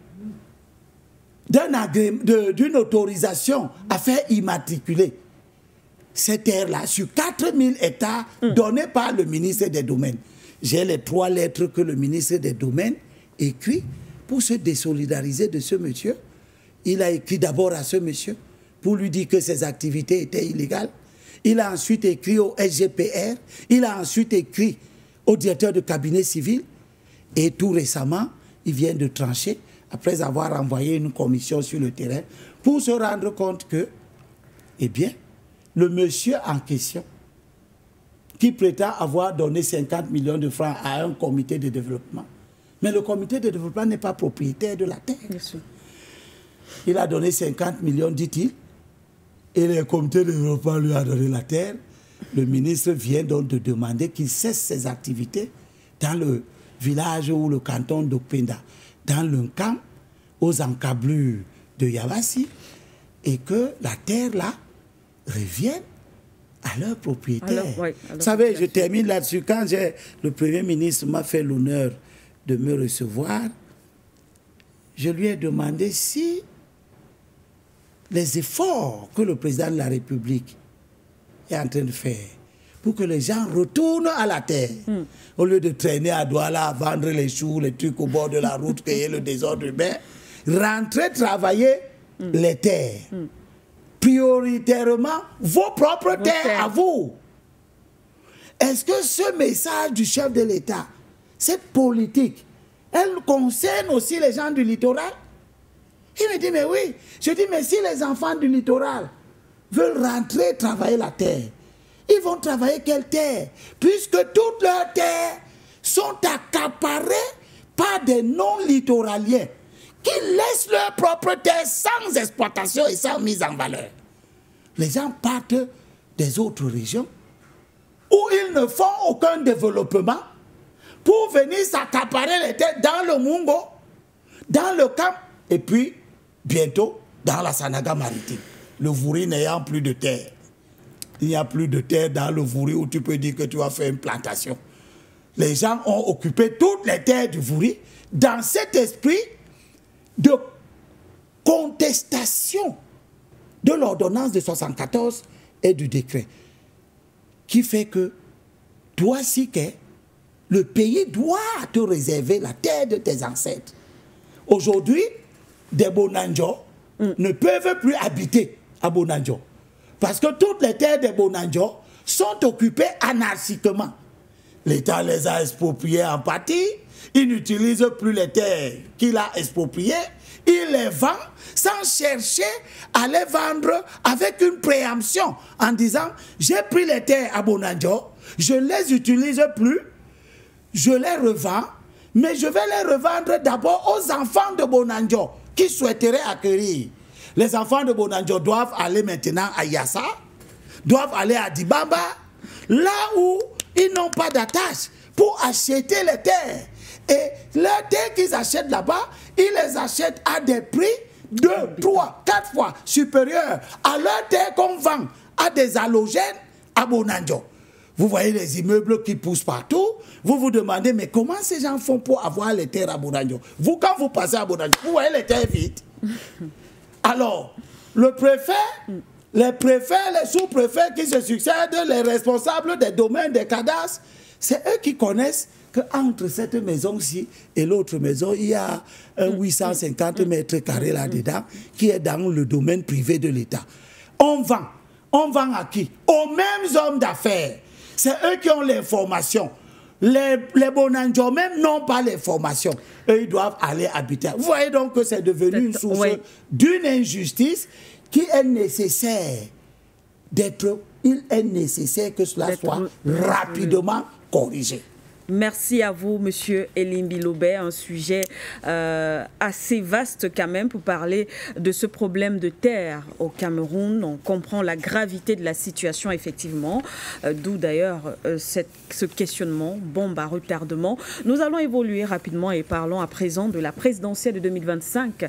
B: autorisation à faire immatriculer cette terre-là sur 4000 hectares donnée par le ministre des Domaines. J'ai les 3 lettres que le ministre des Domaines écrit pour se désolidariser de ce monsieur. Il a écrit d'abord à ce monsieur pour lui dire que ses activités étaient illégales. Il a ensuite écrit au SGPR. Il a ensuite écrit au directeur de cabinet civil. Et tout récemment, il vient de trancher, après avoir envoyé une commission sur le terrain, pour se rendre compte que, eh bien, le monsieur en question, qui prétend avoir donné 50 millions de francs à un comité de développement, mais le comité de développement n'est pas propriétaire de la terre.
A: Bien sûr.
B: Il a donné 50 millions, dit-il, et le comité de développement lui a donné la terre. Le ministre vient donc de demander qu'il cesse ses activités dans le village ou le canton d'Okpenda, dans le camp, aux encablures de Yabassi, et que la terre-là revienne à leur propriétaire. Vous savez, je termine là-dessus. Quand le Premier ministre m'a fait l'honneur de me recevoir, je lui ai demandé si les efforts que le président de la République est en train de faire pour que les gens retournent à la terre, au lieu de traîner à Douala, vendre les choux, les trucs au bord de la route, créer le désordre urbain, rentrer travailler les terres. Prioritairement, vos propres terres à vous. Est-ce que ce message du chef de l'État, cette politique, elle concerne aussi les gens du littoral? Il me dit, mais oui. Je dis, mais si les enfants du littoral veulent rentrer travailler la terre, ils vont travailler quelle terre? Puisque toutes leurs terres sont accaparées par des non-littoraliens qui laissent leur propre terre sans exploitation et sans mise en valeur. Les gens partent des autres régions où ils ne font aucun développement pour venir s'accaparer les terres dans le Mungo, dans le Camp, et puis bientôt dans la Sanaga maritime. Le Vouri n'ayant plus de terre. Il n'y a plus de terre dans le Vouri où tu peux dire que tu vas faire une plantation. Les gens ont occupé toutes les terres du Vouri dans cet esprit de contestation de l'ordonnance de 74 et du décret, qui fait que toi, Siké, le pays doit te réserver la terre de tes ancêtres. Aujourd'hui, des Bonanjo ne peuvent plus habiter à Bonanjo. Parce que toutes les terres de Bonanjo sont occupées anarchiquement. L'État les a expropriées en partie. Il n'utilise plus les terres qu'il a expropriées. Il les vend sans chercher à les vendre avec une préemption en disant « J'ai pris les terres à Bonanjo, je ne les utilise plus, je les revends, mais je vais les revendre d'abord aux enfants de Bonanjo qui souhaiteraient acquérir. » Les enfants de Bonanjo doivent aller maintenant à Yassa, doivent aller à Dibamba, là où ils n'ont pas d'attache pour acheter les terres. Et les terres qu'ils achètent là-bas, ils les achètent à des prix 2, 3, 4 fois supérieurs à leurs terres qu'on vend à des halogènes à Bonanjo. Vous voyez les immeubles qui poussent partout. Vous vous demandez, mais comment ces gens font pour avoir les terres à Bonanjo? Vous, quand vous passez à Bonanjo, vous voyez les terres vides. Alors, le préfet, les préfets, les sous-préfets qui se succèdent, les responsables des domaines, des cadastres, c'est eux qui connaissent qu'entre cette maison-ci et l'autre maison, il y a un 850 mètres carrés là-dedans qui est dans le domaine privé de l'État. On vend. On vend à qui? Aux mêmes hommes d'affaires. C'est eux qui ont l'information. Les Bonanjo même n'ont pas l'information. Eux, ils doivent aller habiter. Vous voyez donc que c'est devenu une source d'une injustice qui est nécessaire d'être... Il est nécessaire que cela soit rapidement corrigé.
A: Merci à vous, Monsieur Elimbi Lobé. Un sujet assez vaste quand même pour parler de ce problème de terre au Cameroun. On comprend la gravité de la situation, effectivement, d'où d'ailleurs ce questionnement, bombe à retardement. Nous allons évoluer rapidement et parlons à présent de la présidentielle de 2025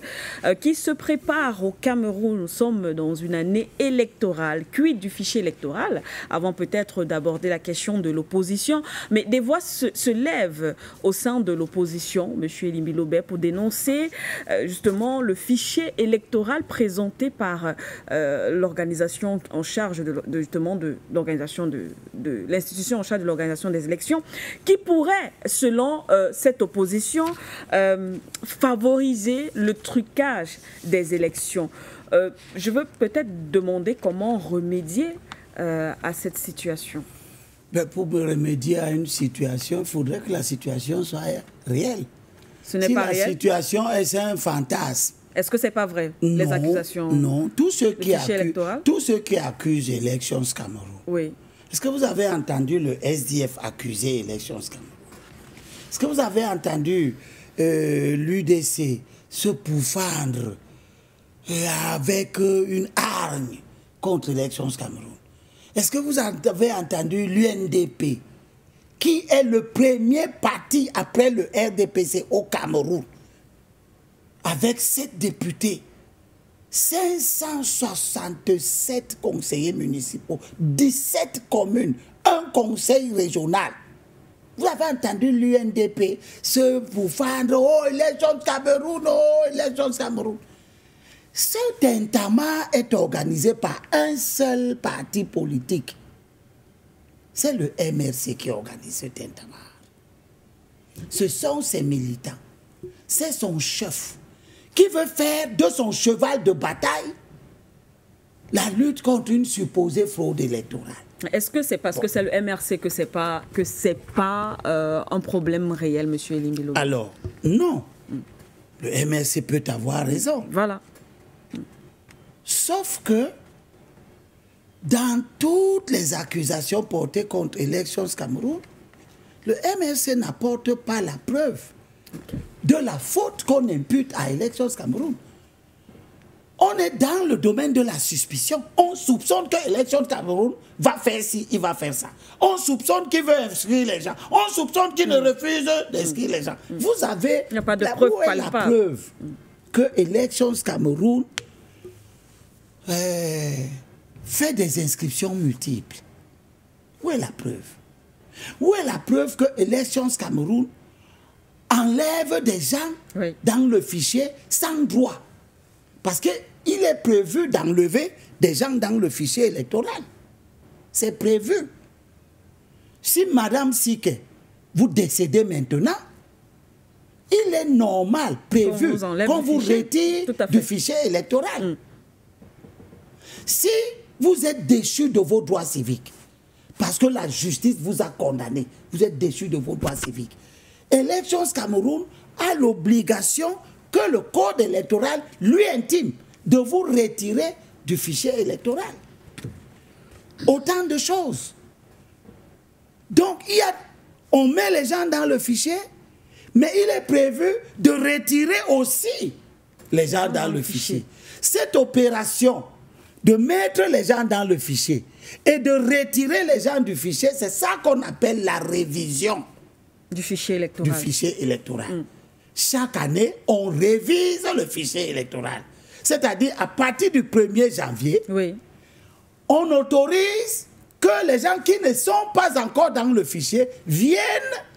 A: qui se prépare au Cameroun. Nous sommes dans une année électorale. Quid du fichier électoral? Avant peut-être d'aborder la question de l'opposition, mais des voix se lève au sein de l'opposition, M. Elimbi Lobé, pour dénoncer justement le fichier électoral présenté par l'organisation en charge de l'institution en charge de l'organisation des élections, qui pourrait, selon cette opposition, favoriser le trucage des élections. Je veux peut-être demander comment remédier à cette situation.
B: Mais pour remédier à une situation, il faudrait que la situation soit réelle.
A: Ce n'est pas réel.
B: Si la situation est un fantasme.
A: Est-ce que ce n'est pas vrai, les accusations?
B: Non, tous ceux qui accusent Elections Cameroun.
A: Oui.
B: Est-ce que vous avez entendu le SDF accuser Elections Cameroun? Est-ce que vous avez entendu l'UDC se pourfendre avec une hargne contre Elections Cameroun? Est-ce que vous avez entendu l'UNDP, qui est le premier parti après le RDPC au Cameroun, avec 7 députés, 567 conseillers municipaux, 17 communes, un conseil régional. Vous avez entendu l'UNDP se pourfendre, oh, élections Cameroun, oh, élections Cameroun. Ce tintamarre est organisé par un seul parti politique. C'est le MRC qui organise ce tintamarre. Ce sont ses militants. C'est son chef qui veut faire de son cheval de bataille la lutte contre une supposée fraude électorale.
A: Est-ce que c'est parce que c'est le MRC que c'est pas un problème réel, M. Elimbi Lobé?
B: Alors, non. Le MRC peut avoir raison.
A: Voilà.
B: Sauf que, dans toutes les accusations portées contre Elections Cameroun, le MRC n'apporte pas la preuve de la faute qu'on impute à Elections Cameroun. On est dans le domaine de la suspicion. On soupçonne que Elections Cameroun va faire ci, il va faire ça. On soupçonne qu'il veut inscrire les gens. On soupçonne qu'il ne refuse d'inscrire les gens. Vous avez
A: la preuve
B: que Elections Cameroun fait des inscriptions multiples. Où est la preuve? Où est la preuve que Elections Cameroun enlève des gens dans le fichier sans droit? Parce qu'il est prévu d'enlever des gens dans le fichier électoral. C'est prévu. Si Madame Sike, vous décédez maintenant, il est normal, prévu, qu'on vous retire du fichier électoral. Si vous êtes déchu de vos droits civiques, parce que la justice vous a condamné, vous êtes déchu de vos droits civiques, Elections Cameroun a l'obligation que le code électoral lui intime de vous retirer du fichier électoral. Autant de choses. Donc, on met les gens dans le fichier, mais il est prévu de retirer aussi les gens dans le fichier. Cette opération de mettre les gens dans le fichier et de retirer les gens du fichier, c'est ça qu'on appelle la révision
A: du fichier électoral.
B: Chaque année, on révise le fichier électoral. C'est-à-dire, à partir du 1er janvier, on autorise que les gens qui ne sont pas encore dans le fichier viennent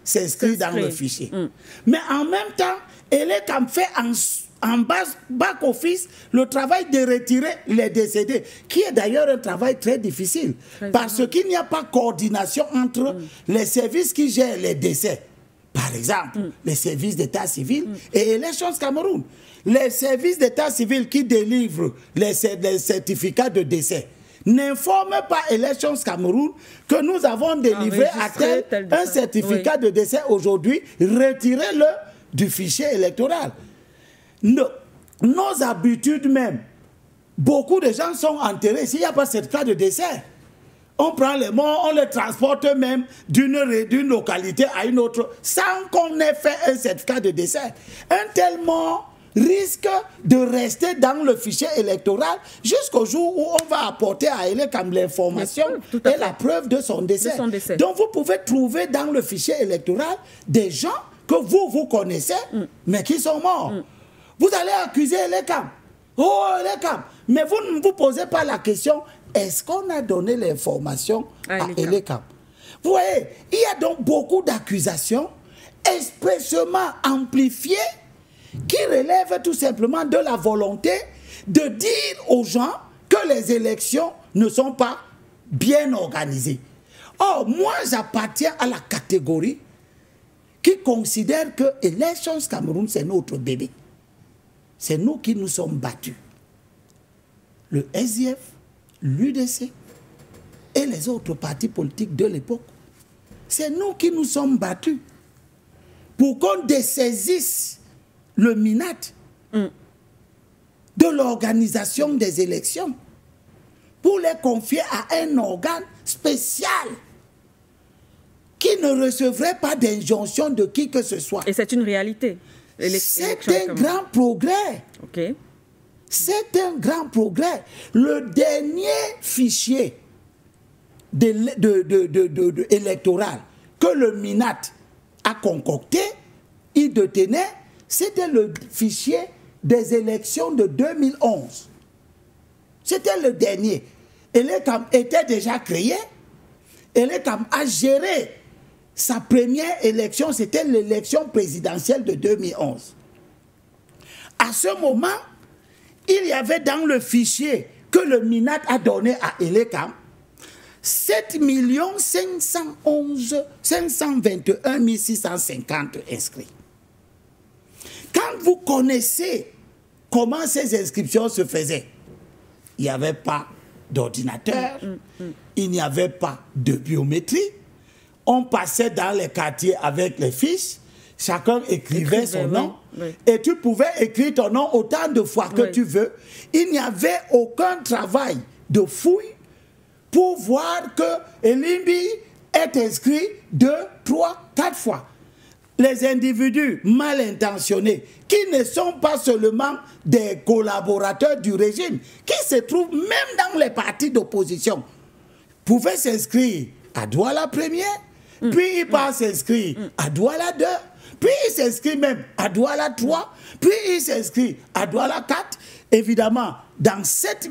B: s'inscrire dans le fichier. Mais en même temps, Elecam fait en back-office le travail de retirer les décédés, qui est d'ailleurs un travail très difficile, parce qu'il n'y a pas coordination entre les services qui gèrent les décès. Par exemple, les services d'état civil et Elections Cameroun. Les services d'état civil qui délivrent les certificats de décès n'informent pas Elections Cameroun que nous avons délivré à tel un certificat de décès aujourd'hui, retirez-le du fichier électoral. Nos habitudes même, beaucoup de gens sont enterrés s'il n'y a pas de certificat de décès. On prend les morts, on les transporte même d'une localité à une autre sans qu'on ait fait un certificat de décès. Un tel mort risque de rester dans le fichier électoral jusqu'au jour où on va apporter à Elecam l'information et la preuve de son décès. Donc vous pouvez trouver dans le fichier électoral des gens que vous connaissez, mais qui sont morts. Vous allez accuser Elecam. Oh, Elecam. Mais vous ne vous posez pas la question, est-ce qu'on a donné l'information à Elecam? Vous voyez, il y a donc beaucoup d'accusations expressément amplifiées qui relèvent tout simplement de la volonté de dire aux gens que les élections ne sont pas bien organisées. Or, moi, j'appartiens à la catégorie qui considère que Elections Cameroun, c'est notre bébé. C'est nous qui nous sommes battus. Le SDF, l'UDC et les autres partis politiques de l'époque. C'est nous qui nous sommes battus pour qu'on dessaisisse le MINAT de l'organisation des élections pour les confier à un organe spécial qui ne recevrait pas d'injonction de qui que ce soit.
A: Et c'est une réalité.
B: C'est un grand progrès. C'est un grand progrès. Le dernier fichier électoral que le MINAT a concocté, il détenait, c'était le fichier des élections de 2011. C'était le dernier. Elecam était déjà créé. Elecam a géré sa première élection, c'était l'élection présidentielle de 2011. À ce moment, il y avait dans le fichier que le MINAT a donné à Elecam 7 521 650 inscrits. Quand vous connaissez comment ces inscriptions se faisaient, il n'y avait pas d'ordinateur, il n'y avait pas de biométrie. On passait dans les quartiers avec les fiches, chacun écrivait son nom, et tu pouvais écrire ton nom autant de fois que tu veux. Il n'y avait aucun travail de fouille pour voir que Elimbi est inscrit 2, 3, 4 fois. Les individus mal intentionnés, qui ne sont pas seulement des collaborateurs du régime, qui se trouvent même dans les partis d'opposition, pouvaient s'inscrire à Douala première, puis il part s'inscrire à Douala 2, puis il s'inscrit même à Douala 3, puis il s'inscrit à Douala 4. Évidemment, dans 7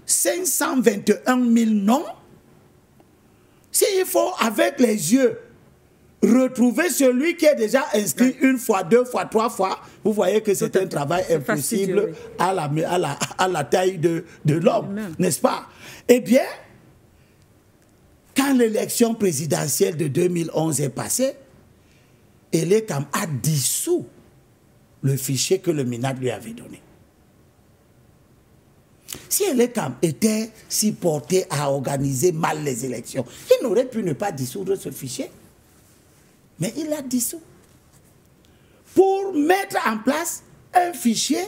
B: 521 000 noms, s'il faut, avec les yeux, retrouver celui qui est déjà inscrit une fois, 2 fois, 3 fois, vous voyez que c'est un travail impossible à la taille de l'homme, n'est-ce pas? Eh bien, quand l'élection présidentielle de 2011 est passée, Elecam a dissous le fichier que le MINAT lui avait donné. Si Elekam était si porté à organiser mal les élections, il n'aurait pu ne pas dissoudre ce fichier. Mais il l'a dissous. Pour mettre en place un fichier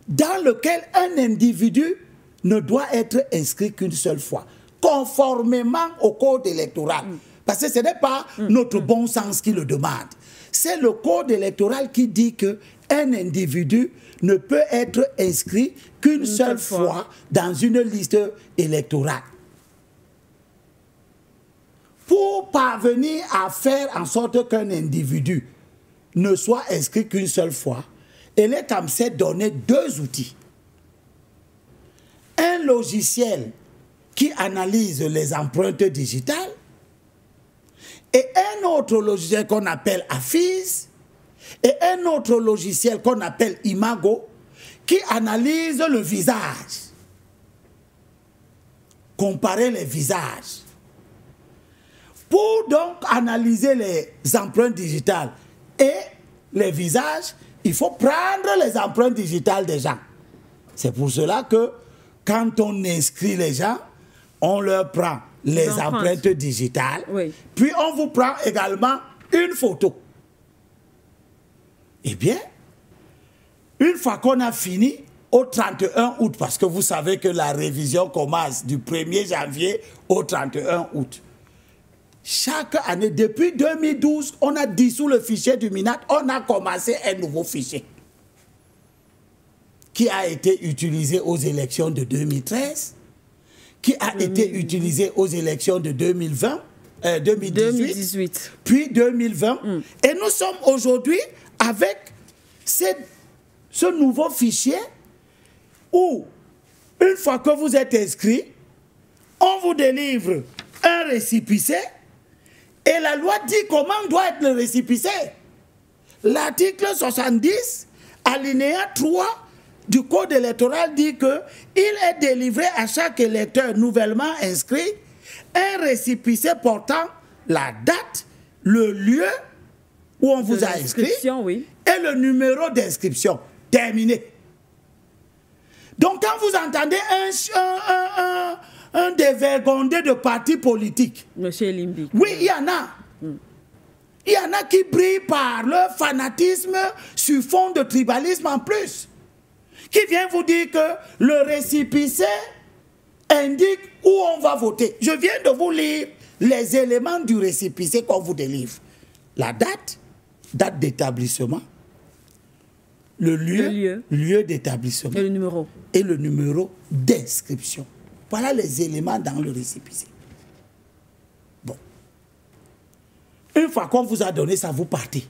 B: dans lequel un individu ne doit être inscrit qu'une seule fois, conformément au code électoral. Parce que ce n'est pas notre bon sens qui le demande. C'est le code électoral qui dit qu'un individu ne peut être inscrit qu'une seule fois dans une liste électorale. Pour parvenir à faire en sorte qu'un individu ne soit inscrit qu'une seule fois, Elekam s'est donné deux outils. Un logiciel qui analyse les empreintes digitales et un autre logiciel qu'on appelle AFIS et un autre logiciel qu'on appelle Imago qui analyse le visage. Comparer les visages. Pour donc analyser les empreintes digitales et les visages, il faut prendre les empreintes digitales des gens. C'est pour cela que quand on inscrit les gens, on leur prend les empreintes digitales, puis on vous prend également une photo. Eh bien, une fois qu'on a fini, au 31 août, parce que vous savez que la révision commence du 1er janvier au 31 août. Chaque année, depuis 2012, on a dissous le fichier du MINAT, on a commencé un nouveau fichier qui a été utilisé aux élections de 2013, qui a été utilisé aux élections de 2020, 2018, puis 2020. Et nous sommes aujourd'hui avec ce nouveau fichier où, une fois que vous êtes inscrit, on vous délivre un récépissé et la loi dit comment doit être le récépissé. L'article 70, alinéa 3 du Code électoral dit qu'il est délivré à chaque électeur nouvellement inscrit un récépissé portant la date, le lieu où on vous a inscrit et le numéro d'inscription. Terminé. Donc quand vous entendez un dévergondé de partis politiques,
A: Monsieur Elimbi,
B: oui, il y en a. Il y en a qui brillent par leur fanatisme sur fond de tribalisme en plus. Qui vient vous dire que le récépissé indique où on va voter. Je viens de vous lire les éléments du récépissé qu'on vous délivre. La date, date d'établissement, le lieu d'établissement et le numéro d'inscription. Voilà les éléments dans le récépissé. Bon. Une fois qu'on vous a donné ça, vous partez.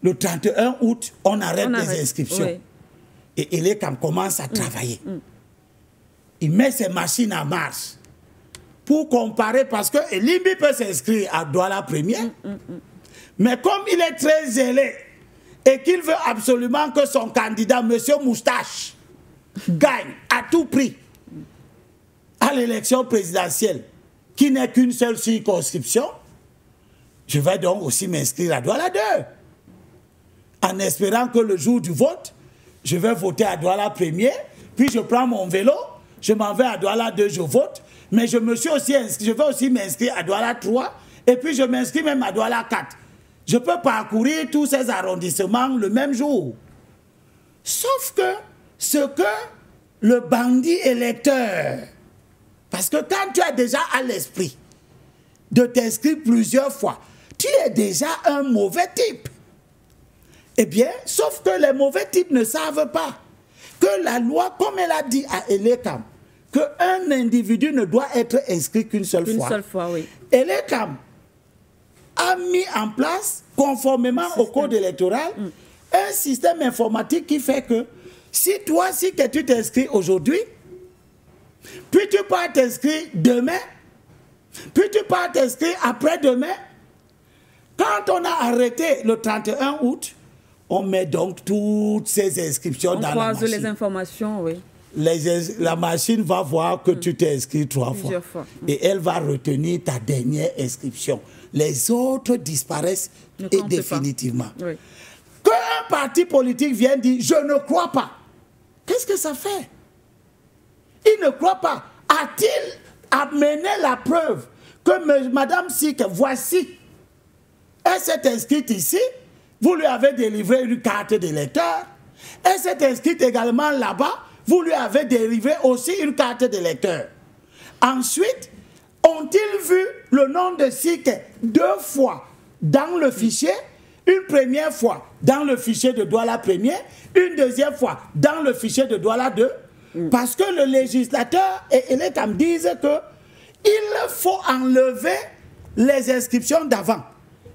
B: Le 31 août, on arrête les inscriptions. Oui. Et Elekam commence à travailler. Il met ses machines en marche pour comparer, parce que Elimbi peut s'inscrire à Douala Première, mais comme il est très zélé et qu'il veut absolument que son candidat, M. Moustache, gagne à tout prix à l'élection présidentielle, qui n'est qu'une seule circonscription, je vais donc aussi m'inscrire à Douala 2. En espérant que le jour du vote, je vais voter à Douala Première, puis je prends mon vélo, je m'en vais à Douala 2, je vote, mais je me suis aussi inscrit, je vais aussi m'inscrire à Douala 3, et puis je m'inscris même à Douala 4. Je peux parcourir tous ces arrondissements le même jour. Sauf que ce que le bandit électeur, parce que quand tu as déjà à l'esprit de t'inscrire plusieurs fois, tu es déjà un mauvais type. Eh bien, sauf que les mauvais types ne savent pas que la loi, comme elle a dit à Elekam, qu'un individu ne doit être inscrit qu'une seule fois. Une seule fois, oui. Elekam a mis en place, conformément au code électoral, un système informatique qui fait que si que tu t'inscris aujourd'hui, puis tu pars t'inscrire demain, puis tu pars t'inscrire après-demain, quand on a arrêté le 31 août, on met donc toutes ces inscriptions dans la machine. On croise
A: les informations, oui.
B: La machine va voir que tu t'es inscrit plusieurs fois. Et elle va retenir ta dernière inscription. Les autres disparaissent définitivement. Oui. Qu'un parti politique vienne dire « je ne crois pas », Qu'est-ce que ça fait? Il ne croit pas. A-t-il amené la preuve que Madame Sik, voici, elle s'est inscrite ici, vous lui avez délivré une carte d'électeur, elle s'est inscrite également là-bas, vous lui avez délivré aussi une carte d'électeur. Ensuite, ont-ils vu le nom de Sik 2 fois dans le fichier? Une première fois dans le fichier de Douala 1er, une deuxième fois dans le fichier de Douala 2, parce que le législateur et les CAM disent que il faut enlever les inscriptions d'avant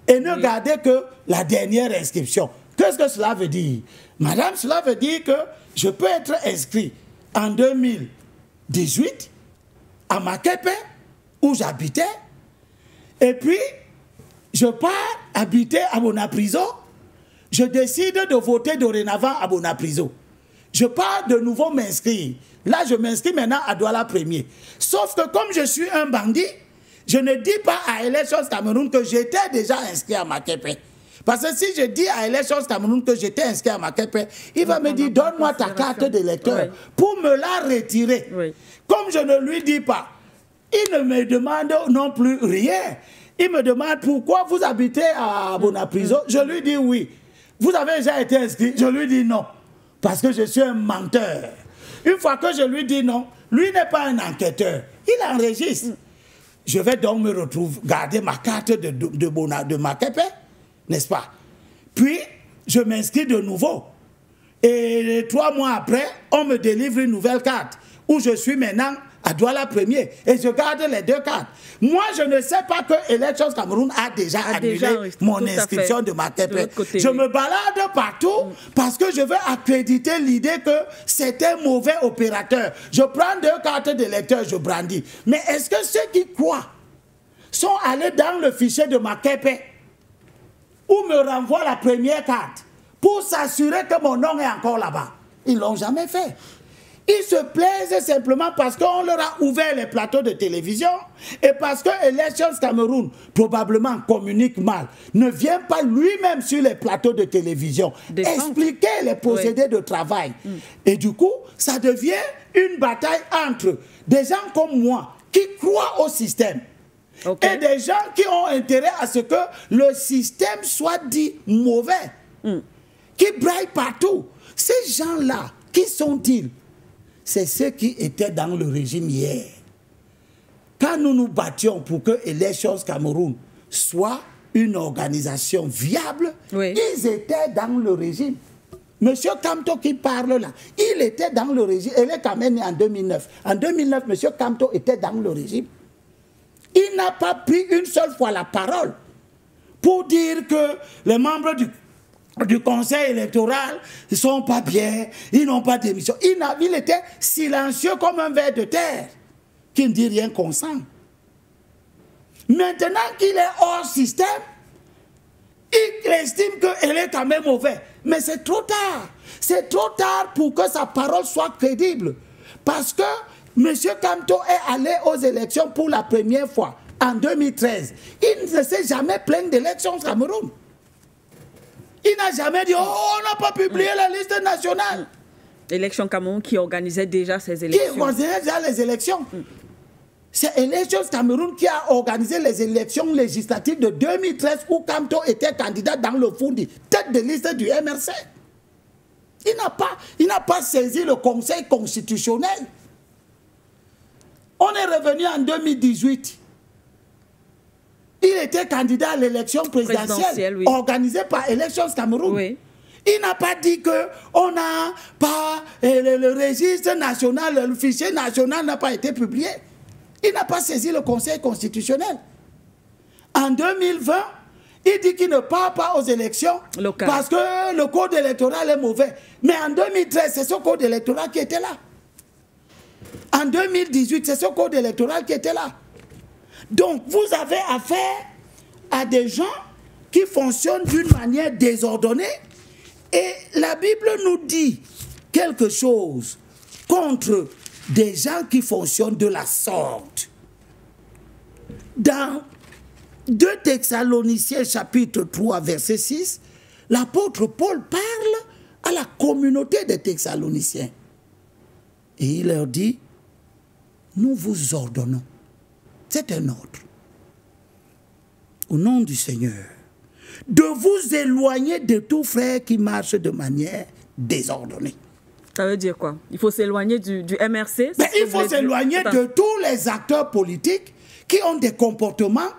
B: et ne garder que la dernière inscription. Qu'est-ce que cela veut dire? Madame, cela veut dire que je peux être inscrit en 2018 à Makepe, où j'habitais, et puis je pars habiter à Bonapriso, je décide de voter dorénavant à Bonapriso. Je pars de nouveau m'inscrire. Là, je m'inscris maintenant à Douala 1er. Sauf que comme je suis un bandit, je ne dis pas à Elections Cameroun que j'étais déjà inscrit à Makepe. Parce que si je dis à Elections Cameroun que j'étais inscrit à Makepe, il va me dire, donne-moi ta carte d'électeur pour me la retirer. Comme je ne lui dis pas, il ne me demande non plus rien. Il me demande pourquoi vous habitez à Bonapriso. Je lui dis oui. Vous avez déjà été inscrit? Je lui dis non. Parce que je suis un menteur. Une fois que je lui dis non, lui n'est pas un enquêteur. Il enregistre. Je vais donc me retrouver, garder ma carte de Makepe, n'est-ce pas? Puis, je m'inscris de nouveau. Et 3 mois après, on me délivre une nouvelle carte où je suis maintenant à Douala 1er et je garde les 2 cartes. Moi, je ne sais pas que Elections Cameroun a déjà annulé mon inscription de Makepe. Je me balade partout parce que je veux accréditer l'idée que c'est un mauvais opérateur. Je prends 2 cartes d'électeur, je brandis. Mais est-ce que ceux qui croient sont allés dans le fichier de Makepe où me renvoie la première carte pour s'assurer que mon nom est encore là-bas? Ils ne l'ont jamais fait. Ils se plaisent simplement parce qu'on leur a ouvert les plateaux de télévision et parce que Elections Cameroun, probablement, communique mal, ne vient pas lui-même sur les plateaux de télévision expliquer les procédés de travail. Et du coup, ça devient une bataille entre des gens comme moi qui croient au système et des gens qui ont intérêt à ce que le système soit dit mauvais, qui braillent partout. Ces gens-là, qui sont-ils? C'est ceux qui étaient dans le régime hier. Quand nous nous battions pour que Elections Cameroun soit une organisation viable, ils étaient dans le régime. Monsieur Kamto qui parle là, il était dans le régime. Elle est quand même née en 2009. En 2009, monsieur Kamto était dans le régime. Il n'a pas pris une seule fois la parole pour dire que les membres du conseil électoral ne sont pas bien, ils n'ont pas d'émission. Il était silencieux comme un ver de terre qui ne dit rien consent. Maintenant qu'il est hors système, il estime qu'elle est quand même mauvaise. Mais c'est trop tard. C'est trop tard pour que sa parole soit crédible. Parce que M. Kamto est allé aux élections pour la première fois en 2013. Il ne s'est jamais plaint d'élections Cameroun. Il n'a jamais dit, oh, on n'a pas publié la liste nationale.
A: Élections Cameroun qui organisait déjà ces élections.
B: Qui organisait déjà les élections. C'est Elections Cameroun qui a organisé les élections législatives de 2013 où Kamto était candidat dans le Fundi, tête de liste du MRC. Il n'a pas saisi le Conseil constitutionnel. On est revenu en 2018. Il était candidat à l'élection présidentielle organisée par Elections Cameroun. Il n'a pas dit qu'on n'a pas le registre national, le fichier national n'a pas été publié. Il n'a pas saisi le Conseil constitutionnel. En 2020, il dit qu'il ne part pas aux élections parce que le code électoral est mauvais. Mais en 2013, c'est ce code électoral qui était là. En 2018, c'est ce code électoral qui était là. Donc, vous avez affaire à des gens qui fonctionnent d'une manière désordonnée. Et la Bible nous dit quelque chose contre des gens qui fonctionnent de la sorte. Dans 2 Thessaloniciens chapitre 3 verset 6, l'apôtre Paul parle à la communauté des Thessaloniciens. Et il leur dit, nous vous ordonnons, c'est un ordre, au nom du Seigneur, de vous éloigner de tout frère qui marche de manière désordonnée.
A: Ça veut dire quoi? Il faut s'éloigner du MRC?
B: Mais il faut s'éloigner de tous les acteurs politiques qui ont des comportements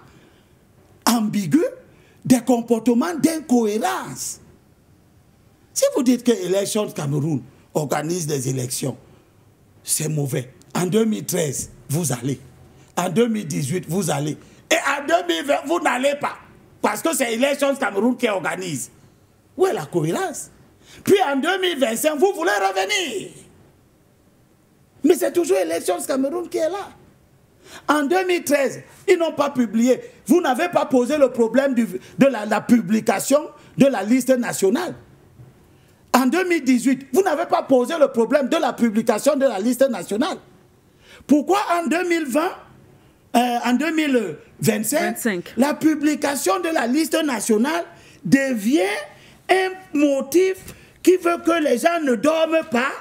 B: ambigus, des comportements d'incohérence. Si vous dites que Élections Cameroun organise des élections, c'est mauvais. En 2013, vous allez. En 2018, vous allez. Et en 2020, vous n'allez pas. Parce que c'est Élections Cameroun qui organise. Où est la cohérence? Puis en 2025, vous voulez revenir. Mais c'est toujours Élections Cameroun qui est là. En 2013, ils n'ont pas publié. Vous n'avez pas posé le problème de la publication de la liste nationale. En 2018, vous n'avez pas posé le problème de la publication de la liste nationale. Pourquoi en 2020, en 2025, la publication de la liste nationale devient un motif qui veut que les gens ne dorment pas,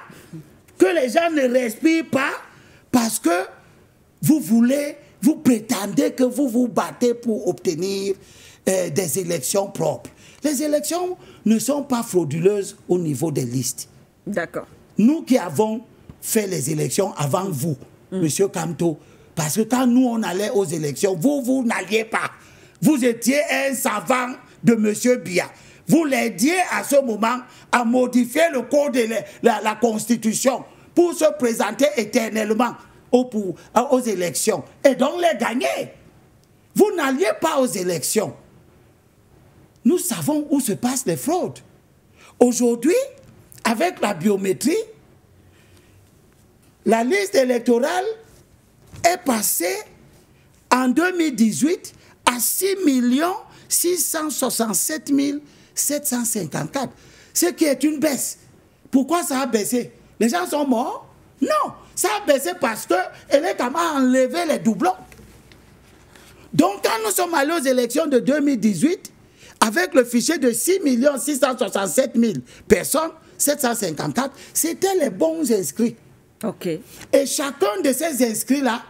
B: que les gens ne respirent pas, parce que vous prétendez que vous vous battez pour obtenir des élections propres. Les élections ne sont pas frauduleuses au niveau des listes.
A: D'accord.
B: Nous qui avons fait les élections avant vous, Monsieur Kamto, parce que quand nous on allait aux élections, vous n'alliez pas. Vous étiez un savant de Monsieur Biya. Vous l'aidiez à ce moment à modifier le code de la Constitution pour se présenter éternellement aux élections et donc les gagner. Vous n'alliez pas aux élections. Nous savons où se passent les fraudes. Aujourd'hui, avec la biométrie, la liste électorale est passée en 2018 à 6 667 754, ce qui est une baisse. Pourquoi ça a baissé? Les gens sont morts? Non, ça a baissé parce qu'elle est quand même enlevé les doublons. Donc quand nous sommes allés aux élections de 2018, avec le fichier de 6 667 000 personnes, 754, c'était les bons inscrits.
A: Ok.
B: Et chacun de ces inscrits-là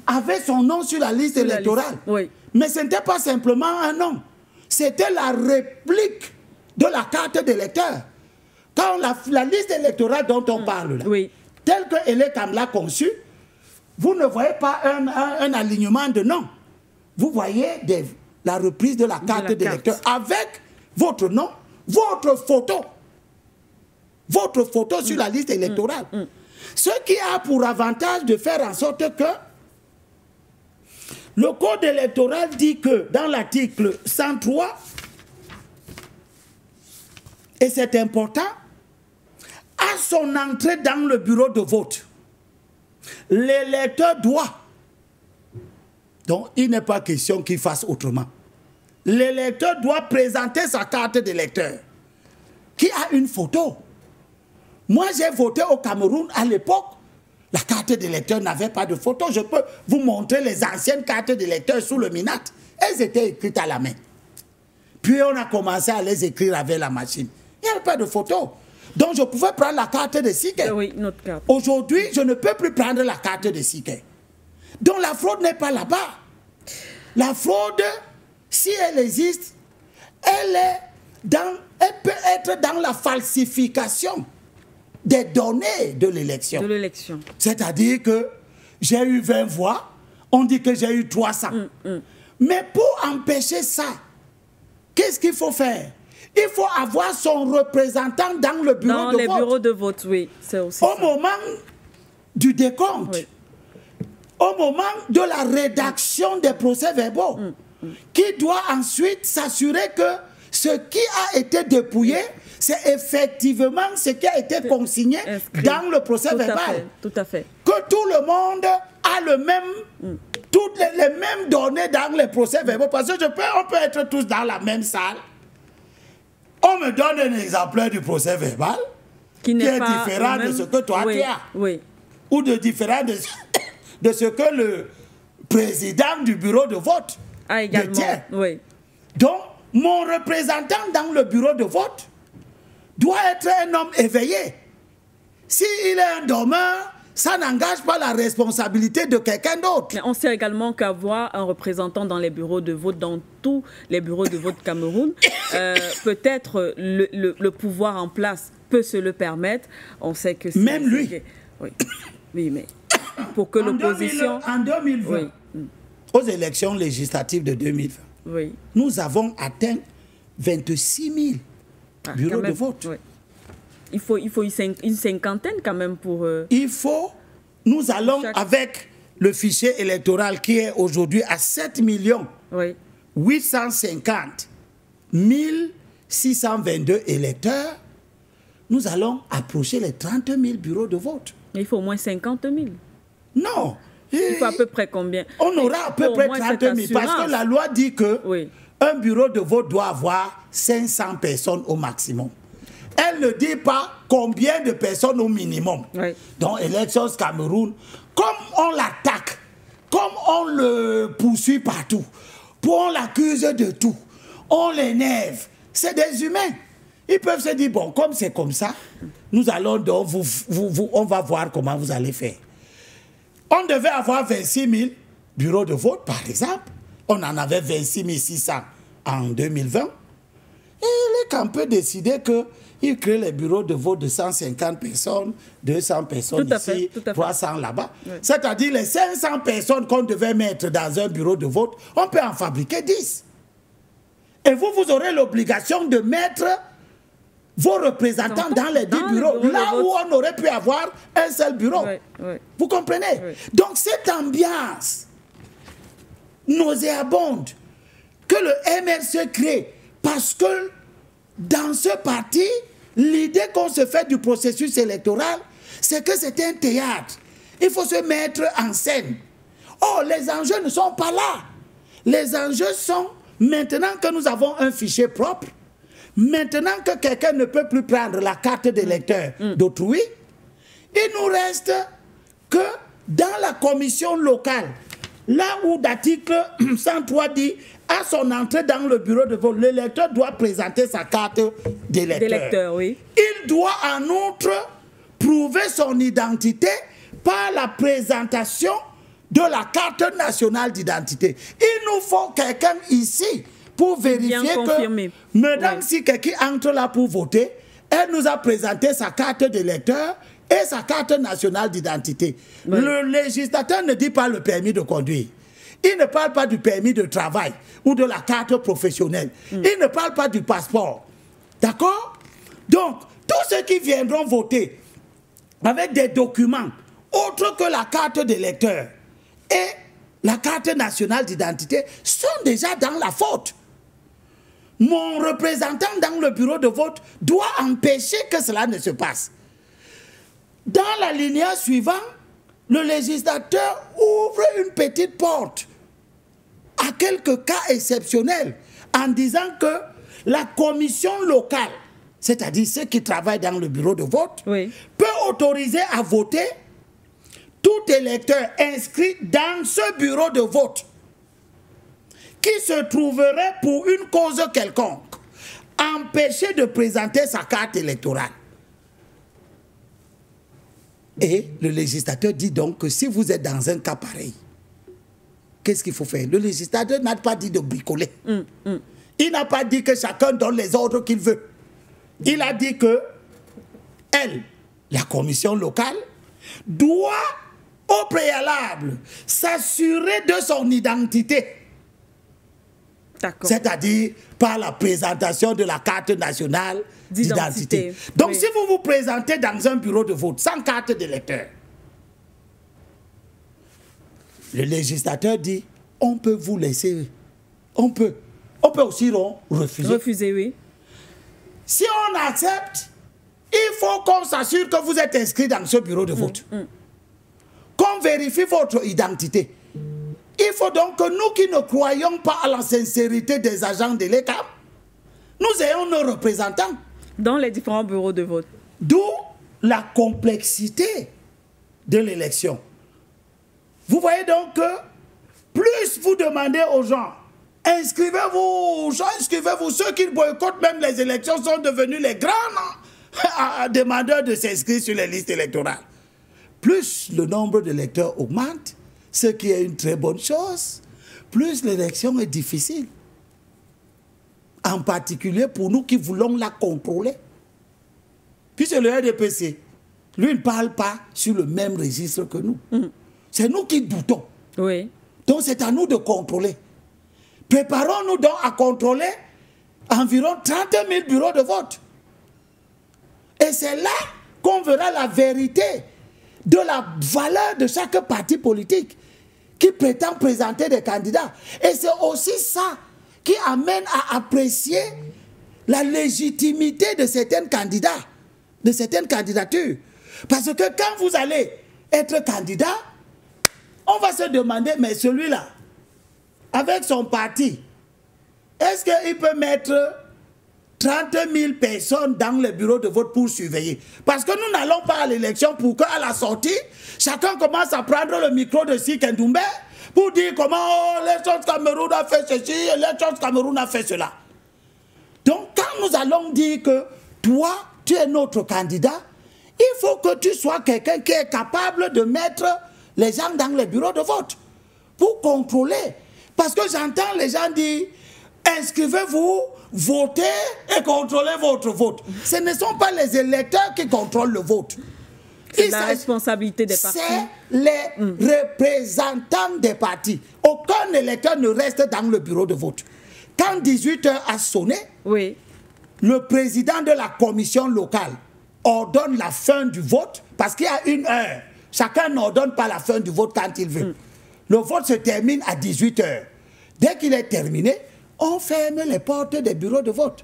B: avait son nom sur la liste électorale.
A: Oui.
B: Mais ce n'était pas simplement un nom. C'était la réplique de la carte d'électeur. Quand la liste électorale dont on parle, là,
A: oui,
B: telle qu'elle est comme l'a conçue, vous ne voyez pas un alignement de noms. Vous voyez la reprise de la carte d'électeur avec votre nom, votre photo. Votre photo sur la liste électorale. Ce qui a pour avantage de faire en sorte que le code électoral dit que dans l'article 103, et c'est important, à son entrée dans le bureau de vote, l'électeur doit, donc il n'est pas question qu'il fasse autrement, l'électeur doit présenter sa carte d'électeur qui a une photo. Moi, j'ai voté au Cameroun à l'époque. La carte d'électeur n'avait pas de photo. Je peux vous montrer les anciennes cartes d'électeur sous le MINAT. Elles étaient écrites à la main. Puis on a commencé à les écrire avec la machine. Il n'y avait pas de photo. Donc je pouvais prendre la carte de Siké.
A: Oui, notre carte.
B: Aujourd'hui, je ne peux plus prendre la carte de Siké. Donc la fraude n'est pas là-bas. La fraude, si elle existe, elle peut être dans la falsification des données de l'élection. C'est-à-dire que j'ai eu 20 voix, on dit que j'ai eu 300. Mais pour empêcher ça, qu'est-ce qu'il faut faire? Il faut avoir son représentant dans le bureau de vote. Dans les
A: bureaux de vote, oui. C'est aussi
B: au moment du décompte, oui, au moment de la rédaction des procès-verbaux, qui doit ensuite s'assurer que ce qui a été dépouillé, c'est effectivement ce qui a été consigné dans le procès-verbal.
A: Tout à fait.
B: Que tout le monde a le même, toutes les mêmes données dans les procès-verbaux. Parce que on peut être tous dans la même salle. On me donne un exemplaire du procès-verbal qui est différent de ce que toi tu as.
A: Oui.
B: Ou de différent de ce que le président du bureau de vote
A: a également. Oui.
B: Donc, mon représentant dans le bureau de vote doit être un homme éveillé. S'il est un dormeur, ça n'engage pas la responsabilité de quelqu'un d'autre.
A: Mais on sait également qu'avoir un représentant dans les bureaux de vote, dans tous les bureaux de vote Cameroun, peut-être le pouvoir en place peut se le permettre. On sait que
B: même lui.
A: Oui. Oui, mais pour que l'opposition...
B: En 2020, oui. Aux élections législatives de 2020,
A: oui.
B: Nous avons atteint 26 000 bureaux de vote.
A: Oui. Il faut une cinquantaine quand même pour...
B: Nous allons avec le fichier électoral qui est aujourd'hui à 7 850 622 électeurs. Nous allons approcher les 30 000 bureaux de vote.
A: Mais il faut au moins 50 000.
B: Non.
A: Il faut à peu près combien?
B: On aura à peu près 30 000 parce que la loi dit que un bureau de vote doit avoir 500 personnes au maximum. Elle ne dit pas combien de personnes au minimum.
A: Oui.
B: Donc, Elections Cameroun, comme on l'attaque, comme on le poursuit partout, on l'accuse de tout, on l'énerve, c'est des humains. Ils peuvent se dire, bon, comme c'est comme ça, nous allons donc, on va voir comment vous allez faire. On devait avoir 26 000 bureaux de vote, par exemple. On en avait 26 600 en 2020. Et les camps peuvent décider qu'ils créent les bureaux de vote de 150 personnes, 200 personnes ici, 300 là-bas. Oui. C'est-à-dire les 500 personnes qu'on devait mettre dans un bureau de vote, on peut en fabriquer 10. Et vous aurez l'obligation de mettre vos représentants dans les 10 bureaux, là où on aurait pu avoir un seul bureau.
A: Oui, oui.
B: Vous comprenez? Oui. Donc cette ambiance nauséabonde que le MRC crée, parce que dans ce parti, l'idée qu'on se fait du processus électoral, c'est que c'est un théâtre. Il faut se mettre en scène. Oh, les enjeux ne sont pas là. Les enjeux sont, maintenant que nous avons un fichier propre, maintenant que quelqu'un ne peut plus prendre la carte d'électeur d'autrui, il nous reste que dans la commission locale, là où l'article 103 dit, à son entrée dans le bureau de vote, l'électeur doit présenter sa carte d'électeur.
A: Oui.
B: Il doit en outre prouver son identité par la présentation de la carte nationale d'identité. Il nous faut quelqu'un ici pour vérifier que, madame, si quelqu'un entre là pour voter, elle nous a présenté sa carte d'électeur et sa carte nationale d'identité. Oui. Le législateur ne dit pas le permis de conduire. Il ne parle pas du permis de travail ou de la carte professionnelle. Il ne parle pas du passeport. D'accord? Donc, tous ceux qui viendront voter avec des documents autres que la carte d'électeur et la carte nationale d'identité sont déjà dans la faute. Mon représentant dans le bureau de vote doit empêcher que cela ne se passe. Dans l'alinéa suivant, le législateur ouvre une petite porte à quelques cas exceptionnels en disant que la commission locale, c'est-à-dire ceux qui travaillent dans le bureau de vote, peut autoriser à voter tout électeur inscrit dans ce bureau de vote qui se trouverait pour une cause quelconque empêché de présenter sa carte électorale. Et le législateur dit donc que si vous êtes dans un cas pareil, qu'est-ce qu'il faut faire? Le législateur n'a pas dit de bricoler. Il n'a pas dit que chacun donne les ordres qu'il veut. Il a dit que elle, la commission locale, doit au préalable s'assurer de son identité. C'est-à-dire par la présentation de la carte nationale d'identité. Donc si vous vous présentez dans un bureau de vote sans carte d'électeur, le législateur dit, on peut vous laisser, on peut aussi refuser.
A: Refuser, oui.
B: Si on accepte, il faut qu'on s'assure que vous êtes inscrit dans ce bureau de vote. Qu'on vérifie votre identité. Il faut donc que nous qui ne croyons pas à la sincérité des agents de l'ECAM, nous ayons nos représentants.
A: Dans les différents bureaux de vote.
B: D'où la complexité de l'élection. Vous voyez donc que plus vous demandez aux gens, inscrivez-vous, ceux qui boycottent même les élections sont devenus les grands demandeurs de s'inscrire sur les listes électorales. Plus le nombre d'électeurs augmente, ce qui est une très bonne chose, plus l'élection est difficile. En particulier pour nous qui voulons la contrôler. Puisque le RDPC, lui ne parle pas sur le même registre que nous. C'est nous qui doutons.
A: Oui.
B: Donc c'est à nous de contrôler. Préparons-nous donc à contrôler environ 30 000 bureaux de vote. Et c'est là qu'on verra la vérité de la valeur de chaque parti politique qui prétend présenter des candidats. Et c'est aussi ça qui amène à apprécier la légitimité de certains candidats, de certaines candidatures. Parce que quand vous allez être candidat, on va se demander, mais celui-là, avec son parti, est-ce qu'il peut mettre 30 000 personnes dans le bureau de vote pour surveiller? Parce que nous n'allons pas à l'élection pour qu'à la sortie, chacun commence à prendre le micro de Sik Ndoumbe pour dire comment l'élection Cameroun a fait ceci et l'élection Cameroun a fait cela. Donc quand nous allons dire que toi, tu es notre candidat, il faut que tu sois quelqu'un qui est capable de mettre les gens dans les bureaux de vote pour contrôler. Parce que j'entends les gens dire, inscrivez-vous, votez et contrôlez votre vote. Ce ne sont pas les électeurs qui contrôlent le vote.
A: C'est la responsabilité des partis.
B: C'est les représentants des partis. Aucun électeur ne reste dans le bureau de vote. Quand 18h a sonné,
A: oui,
B: le président de la commission locale ordonne la fin du vote parce qu'il y a une heure. Chacun n'ordonne pas la fin du vote quand il veut. Le vote se termine à 18h. Dès qu'il est terminé, on ferme les portes des bureaux de vote.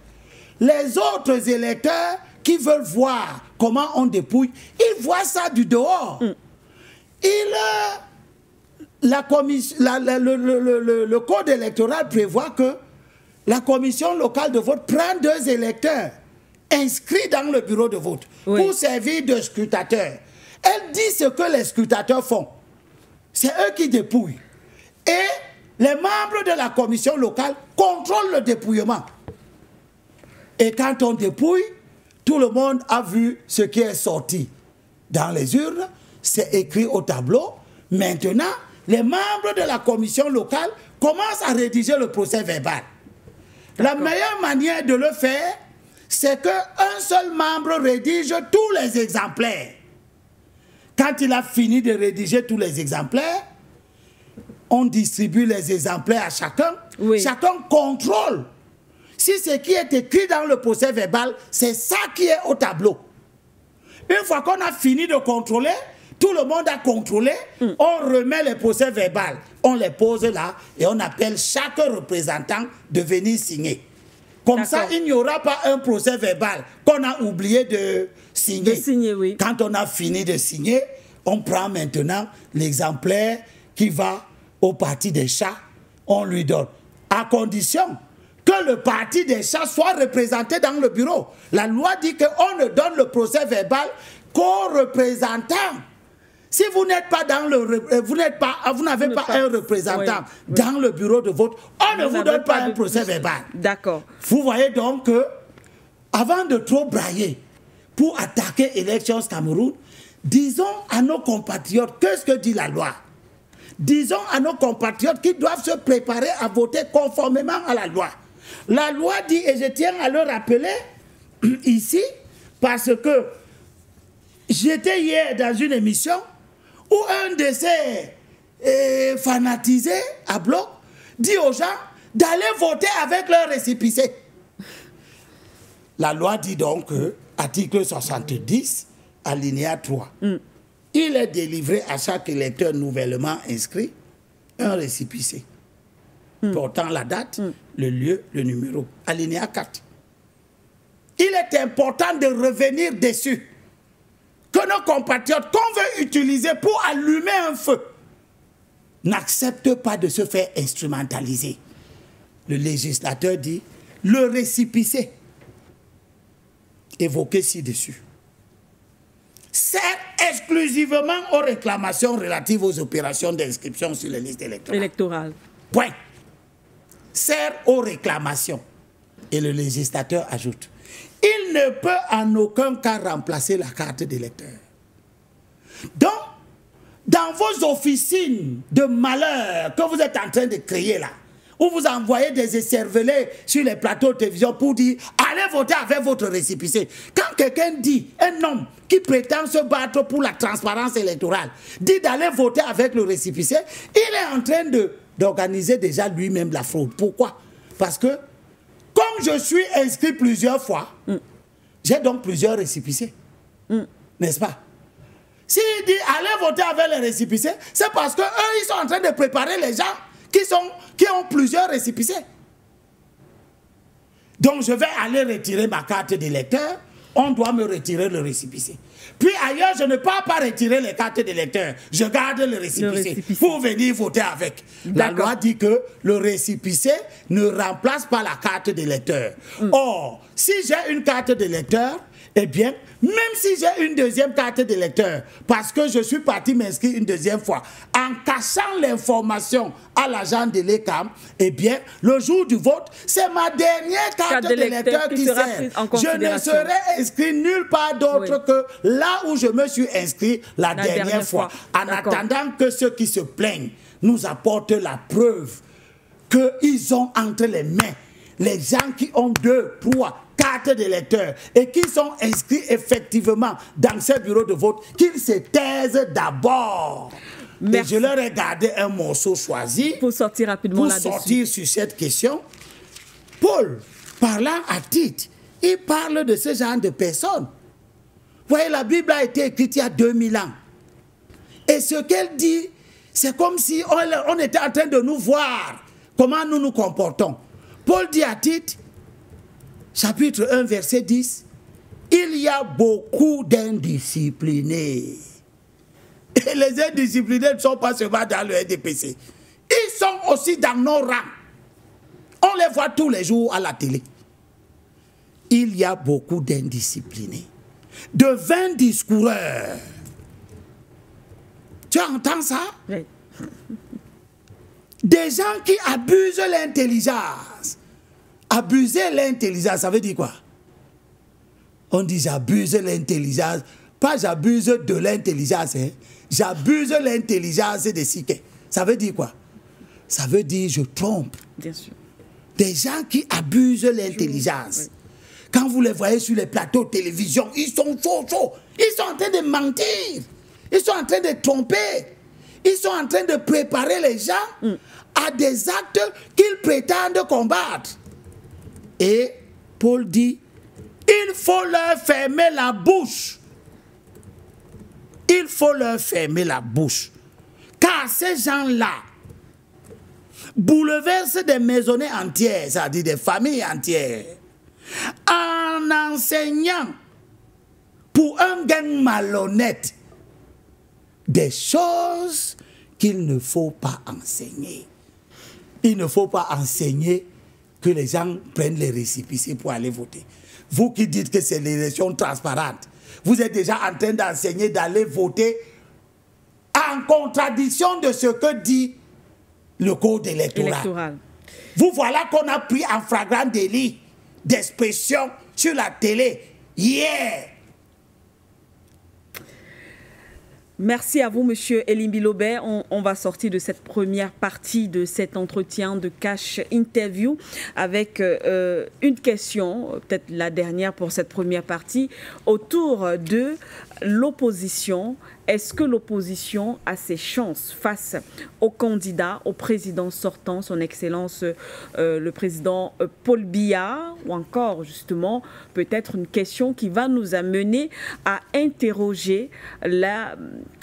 B: Les autres électeurs qui veulent voir comment on dépouille, ils voient ça du dehors. Le code électoral prévoit que la commission locale de vote prend 2 électeurs inscrits dans le bureau de vote pour servir de scrutateurs. Elle dit ce que les scrutateurs font. C'est eux qui dépouillent. Et les membres de la commission locale contrôlent le dépouillement. Et quand on dépouille, tout le monde a vu ce qui est sorti dans les urnes. C'est écrit au tableau. Maintenant, les membres de la commission locale commencent à rédiger le procès verbal. La meilleure manière de le faire, c'est qu'un seul membre rédige tous les exemplaires. Quand il a fini de rédiger tous les exemplaires, on distribue les exemplaires à chacun. Oui. Chacun contrôle si ce qui est écrit dans le procès verbal, c'est ça qui est au tableau. Une fois qu'on a fini de contrôler, tout le monde a contrôlé, on remet les procès verbal, on les pose là et on appelle chaque représentant de venir signer. Comme ça, il n'y aura pas un procès verbal qu'on a oublié de signer.
A: Oui.
B: Quand on a fini de signer, on prend maintenant l'exemplaire qui va au parti des chats, on lui donne. À condition que le parti des chats soit représenté dans le bureau. La loi dit qu'on ne donne le procès verbal qu'aux représentants. Si vous n'êtes pas dans le, vous n'avez pas un représentant dans le bureau de vote, on ne vous donne pas un procès verbal.
A: D'accord.
B: Vous voyez donc que, avant de trop brailler pour attaquer Élections Cameroun, disons à nos compatriotes, qu'est-ce que dit la loi? Disons à nos compatriotes qu'ils doivent se préparer à voter conformément à la loi. La loi dit, et je tiens à le rappeler ici, parce que j'étais hier dans une émission où un de ces fanatisés à bloc dit aux gens d'aller voter avec leur récépissé. La loi dit donc, article 70, alinéa 3, il est délivré à chaque électeur nouvellement inscrit un récépissé portant la date, le lieu, le numéro. Alinéa 4. Il est important de revenir dessus. Que nos compatriotes qu'on veut utiliser pour allumer un feu n'acceptent pas de se faire instrumentaliser. Le législateur dit le récépissé évoqué ci-dessus sert exclusivement aux réclamations relatives aux opérations d'inscription sur les listes électorales. Point. Sert aux réclamations. Et le législateur ajoute, il ne peut en aucun cas remplacer la carte d'électeur. Donc, dans vos officines de malheur que vous êtes en train de créer là, où vous envoyez des écervelés sur les plateaux de télévision pour dire « Allez voter avec votre récépissé ». Quand quelqu'un dit, un homme qui prétend se battre pour la transparence électorale, dit d'aller voter avec le récépissé, il est en train d'organiser déjà lui-même la fraude. Pourquoi? Parce que, comme je suis inscrit plusieurs fois, j'ai donc plusieurs récépissés. N'est-ce pas? S'il dit « Allez voter avec les récépissés », c'est parce qu'eux, ils sont en train de préparer les gens qui ont plusieurs récépissés. Donc je vais aller retirer ma carte d'électeur, on doit me retirer le récépissé. Puis ailleurs, je ne peux pas retirer les cartes d'électeur, je garde le récépissé pour venir voter avec. La loi dit que le récépissé ne remplace pas la carte d'électeur. Or, si j'ai une carte d'électeur, eh bien, même si j'ai une deuxième carte d'électeur, parce que je suis parti m'inscrire une deuxième fois, en cachant l'information à l'agent de l'ECAM, eh bien, le jour du vote, c'est ma dernière carte d'électeur qui sert. Je ne serai inscrit nulle part d'autre que là où je me suis inscrit la dernière fois. En attendant que ceux qui se plaignent nous apportent la preuve qu'ils ont entre les mains les gens qui ont 2, 3 cartes d'électeurs et qui sont inscrits effectivement dans ces bureaux de vote, qu'ils se taisent d'abord. Et je leur ai gardé un morceau choisi
A: pour sortir rapidement là-dessus.
B: Pour sortir sur cette question. Paul, parlant à Tite, il parle de ce genre de personnes. Vous voyez, la Bible a été écrite il y a 2000 ans. Et ce qu'elle dit, c'est comme si on était en train de nous voir comment nous nous comportons. Paul dit à Tite, chapitre 1, verset 10, « Il y a beaucoup d'indisciplinés. » Et les indisciplinés ne sont pas seulement dans le NDPC. Ils sont aussi dans nos rangs. On les voit tous les jours à la télé. Il y a beaucoup d'indisciplinés, de vains discoureurs. Tu entends ça?
A: Oui.
B: Des gens qui abusent l'intelligence. Abuser l'intelligence, ça veut dire quoi? On dit j'abuse l'intelligence. Pas j'abuse de l'intelligence. Hein. J'abuse l'intelligence de Siké. Ça veut dire quoi? Ça veut dire je trompe.
A: Bien sûr.
B: Des gens qui abusent l'intelligence. Oui. Quand vous les voyez sur les plateaux de télévision, ils sont chauds. Ils sont en train de mentir. Ils sont en train de tromper. Ils sont en train de préparer les gens à des actes qu'ils prétendent combattre. Et Paul dit, il faut leur fermer la bouche. Il faut leur fermer la bouche. Car ces gens-là bouleversent des maisonnées entières, c'est-à-dire des familles entières, en enseignant pour un gain malhonnête des choses qu'il ne faut pas enseigner. Il ne faut pas enseigner que les gens prennent les récépissés pour aller voter. Vous qui dites que c'est l'élection transparente, vous êtes déjà en train d'enseigner d'aller voter en contradiction de ce que dit le code électoral. Vous voilà qu'on a pris en flagrant délit d'expression sur la télé hier.
A: Merci à vous, Monsieur Elie Mbilobert. On va sortir de cette première partie de cet entretien de Cash Interview avec une question, peut-être la dernière pour cette première partie, autour de l'opposition. Est-ce que l'opposition a ses chances face au candidat, au président sortant, son Excellence le président Paul Biya, ou encore justement peut-être une question qui va nous amener à interroger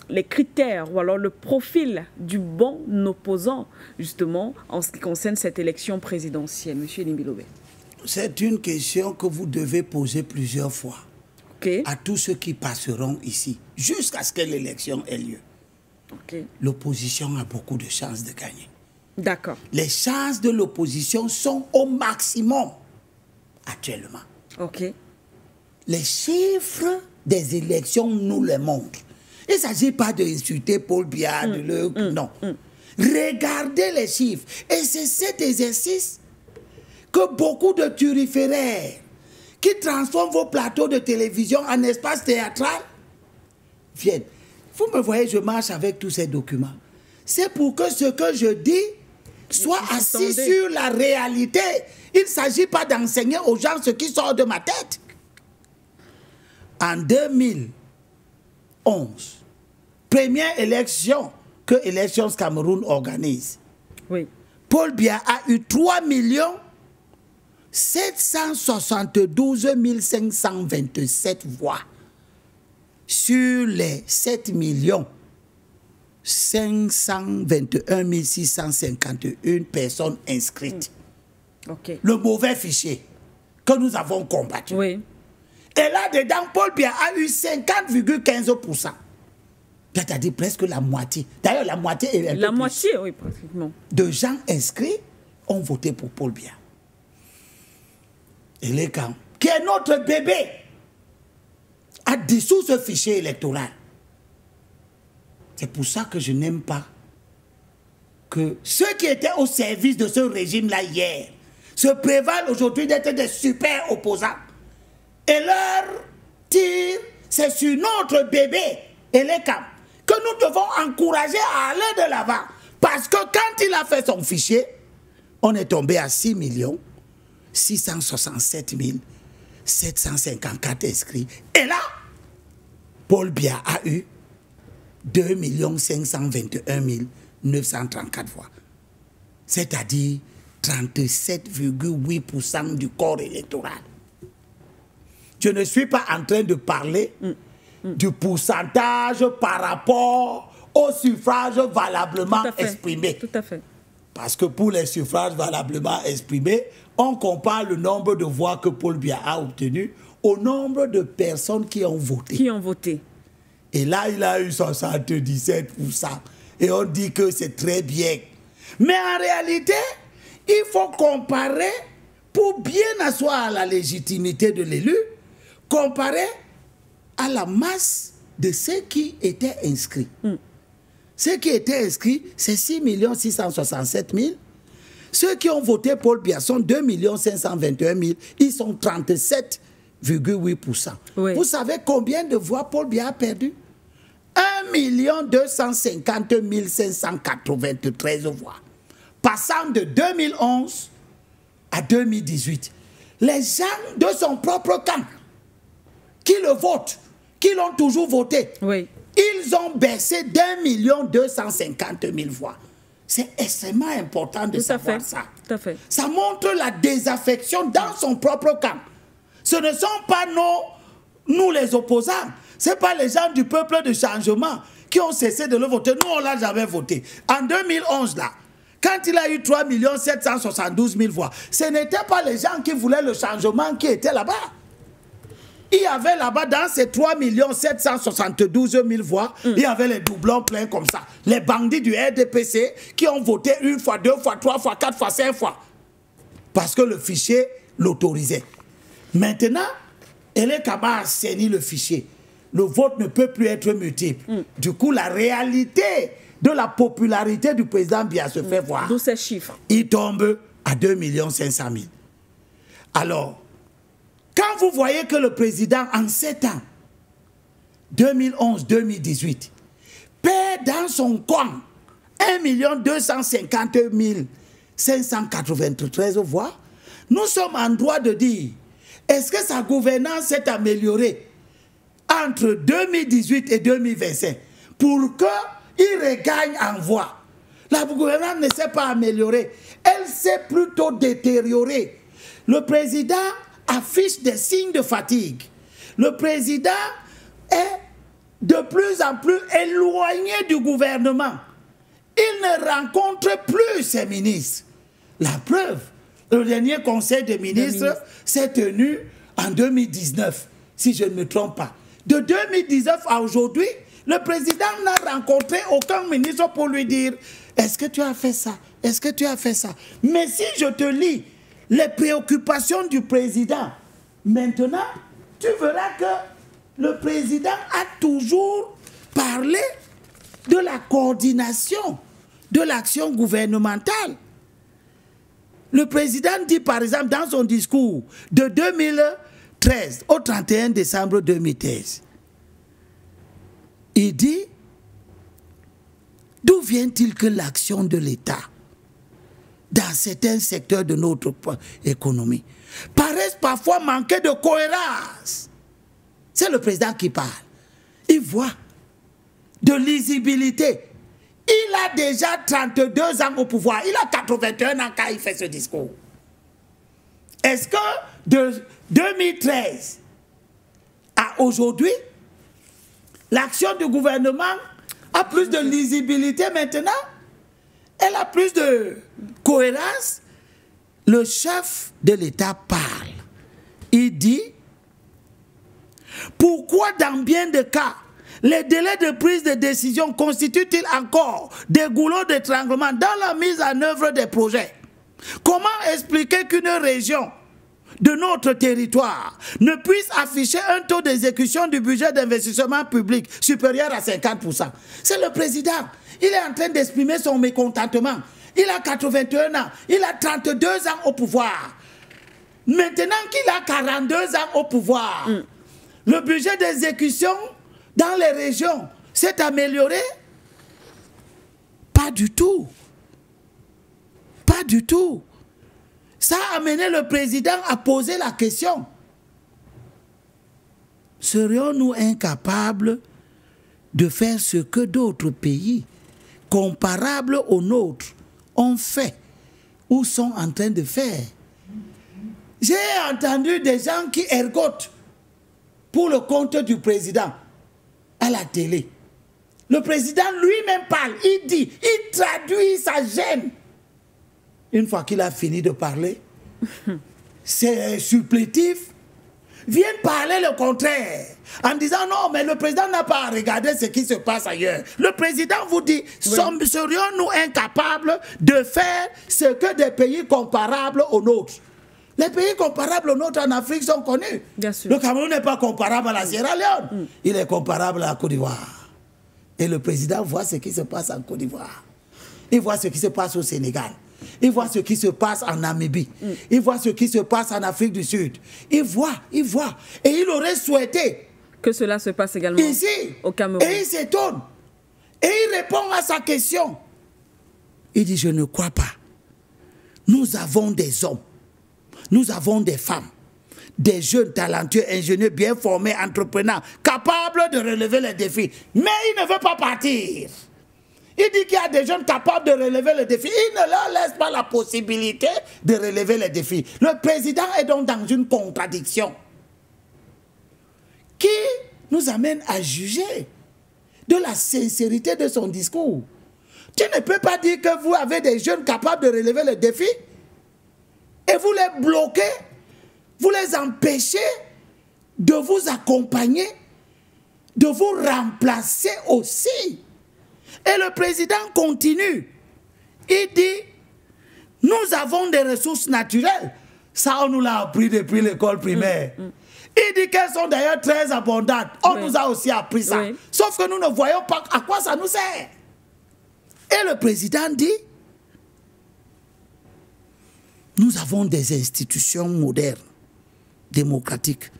A: les critères ou alors le profil du bon opposant justement en ce qui concerne cette élection présidentielle. Monsieur Elie Mbilobert.
B: C'est une question que vous devez poser plusieurs fois. À tous ceux qui passeront ici, jusqu'à ce que l'élection ait lieu. L'opposition a beaucoup de chances de gagner.
A: D'accord.
B: Les chances de l'opposition sont au maximum actuellement. Les chiffres des élections nous les montrent. Il ne s'agit pas d'insulter Paul Biya, non. Regardez les chiffres. Et c'est cet exercice que beaucoup de turiféraires qui transforment vos plateaux de télévision en espace théâtral viennent. Vous me voyez, je marche avec tous ces documents. C'est pour que ce que je dis soit assis sur la réalité. Il ne s'agit pas d'enseigner aux gens ce qui sort de ma tête. En 2011, première élection que Elections Cameroun organise,
A: oui.
B: Paul Biya a eu 3 772 527 voix sur les 7 521 651 personnes inscrites.
A: Okay.
B: Le mauvais fichier que nous avons combattu.
A: Oui.
B: Et là-dedans, Paul Biya a eu 50,15%. C'est-à-dire presque la moitié. D'ailleurs, la moitié est un
A: la
B: peu
A: moitié,
B: plus
A: oui, pratiquement.
B: De gens inscrits ont voté pour Paul Biya. Et les camps, qui est notre bébé, a dissous ce fichier électoral. C'est pour ça que je n'aime pas que ceux qui étaient au service de ce régime-là hier se prévalent aujourd'hui d'être des super opposants. Et leur tir, c'est sur notre bébé et les camps que nous devons encourager à aller de l'avant. Parce que quand il a fait son fichier, on est tombé à 6 667 754 inscrits. Et là, Paul Biya a eu 2 521 934 voix. C'est-à-dire 37,8% du corps électoral. Je ne suis pas en train de parler du pourcentage par rapport au suffrage valablement exprimé.
A: Tout à fait.
B: Parce que pour les suffrages valablement exprimés, on compare le nombre de voix que Paul Biya a obtenu au nombre de personnes qui ont voté.
A: Qui ont voté.
B: Et là, il a eu 77%. Et on dit que c'est très bien. Mais en réalité, il faut comparer, pour bien asseoir la légitimité de l'élu, comparer à la masse de ceux qui étaient inscrits. Ceux qui étaient inscrits, c'est 6 667 000. Ceux qui ont voté Paul Biya sont 2 521 000. Ils sont 37,8%. Oui. Vous savez combien de voix Paul Biya a perdu? 1 250 593 voix. Passant de 2011 à 2018. Les gens de son propre camp qui le votent, qui l'ont toujours voté, oui. Ils ont baissé d'1 250 000 voix. C'est extrêmement important de savoir ça.
A: Tout à fait.
B: Ça montre la désaffection dans son propre camp. Ce ne sont pas nous les opposants. Ce n'est pas les gens du peuple de changement qui ont cessé de le voter. Nous, on ne l'a jamais voté. En 2011, là, quand il a eu 3 772 000 voix, ce n'étaient pas les gens qui voulaient le changement qui étaient là-bas. Il y avait là-bas, dans ces 3 772 000 voix, il y avait les doublons pleins comme ça. Les bandits du RDPC qui ont voté 1 fois, 2 fois, 3 fois, 4 fois, 5 fois. Parce que le fichier l'autorisait. Maintenant, Hélène Kaba a saigné le fichier. Le vote ne peut plus être multiple. Du coup, la réalité de la popularité du président Biya se fait voir.
A: D'où ces chiffres.
B: Il tombe à 2 500 000. Alors, quand vous voyez que le président, en 7 ans, 2011-2018, perd dans son coin 1 250 593 voix, nous sommes en droit de dire, est-ce que sa gouvernance s'est améliorée entre 2018 et 2025 pour qu'il regagne en voix? La gouvernance ne s'est pas améliorée, elle s'est plutôt détériorée. Le président affiche des signes de fatigue. Le président est de plus en plus éloigné du gouvernement. Il ne rencontre plus ses ministres. La preuve, le dernier conseil des ministres s'est tenu en 2019, si je ne me trompe pas. De 2019 à aujourd'hui, le président n'a rencontré aucun ministre pour lui dire « Est-ce que tu as fait ça? Est-ce que tu as fait ça ?» Mais si je te lis les préoccupations du président, maintenant, tu verras que le président a toujours parlé de la coordination de l'action gouvernementale. Le président dit par exemple dans son discours de 2013 13, au 31 décembre 2013, il dit, d'où vient-il que l'action de l'État dans certains secteurs de notre économie paraissent parfois manquer de cohérence? C'est le président qui parle. Il voit de lisibilité. Il a déjà 32 ans au pouvoir. Il a 81 ans quand il fait ce discours. Est-ce que de 2013 à aujourd'hui, l'action du gouvernement a plus de lisibilité maintenant? Elle a plus de cohérence? Le chef de l'État parle. Il dit, pourquoi dans bien de cas, les délais de prise de décision constituent-ils encore des goulots d'étranglement dans la mise en œuvre des projets? Comment expliquer qu'une région de notre territoire ne puisse afficher un taux d'exécution du budget d'investissement public supérieur à 50%? C'est le président. Il est en train d'exprimer son mécontentement. Il a 81 ans. Il a 32 ans au pouvoir. Maintenant qu'il a 42 ans au pouvoir, le budget d'exécution dans les régions s'est amélioré? Pas du tout. Pas du tout. Ça a amené le président à poser la question. Serions-nous incapables de faire ce que d'autres pays comparables aux nôtres ont fait ou sont en train de faire? J'ai entendu des gens qui ergotent pour le compte du président à la télé. Le président lui-même parle, il dit, il traduit sa gêne. Une fois qu'il a fini de parler, ces supplétifs viennent parler le contraire, en disant non, mais le président n'a pas à regarder ce qui se passe ailleurs. Le président vous dit, serions-nous incapables de faire ce que des pays comparables aux nôtres? Les pays comparables aux nôtres en Afrique sont connus.
A: Bien sûr.
B: Le Cameroun n'est pas comparable à la Sierra Leone. Il est comparable à la Côte d'Ivoire. Et le président voit ce qui se passe en Côte d'Ivoire. Il voit ce qui se passe au Sénégal. Il voit ce qui se passe en Namibie. Il voit ce qui se passe en Afrique du Sud. Il voit. Et il aurait souhaité
A: que cela se passe également
B: ici,
A: au Cameroun.
B: Et il s'étonne. Et il répond à sa question. Il dit, je ne crois pas. Nous avons des hommes. Nous avons des femmes, des jeunes talentueux, ingénieurs, bien formés, entrepreneurs, capables de relever les défis. Mais il ne veut pas partir. Il dit qu'il y a des jeunes capables de relever les défis. Il ne leur laisse pas la possibilité de relever les défis. Le président est donc dans une contradiction qui nous amène à juger de la sincérité de son discours. Tu ne peux pas dire que vous avez des jeunes capables de relever les défis et vous les bloquez, vous les empêchez de vous accompagner, de vous remplacer aussi. Et le président continue. Il dit, nous avons des ressources naturelles. Ça, on nous l'a appris depuis l'école primaire. Il dit qu'elles sont d'ailleurs très abondantes. On nous a aussi appris ça. Sauf que nous ne voyons pas à quoi ça nous sert. Et le président dit, nous avons des institutions modernes, démocratiques.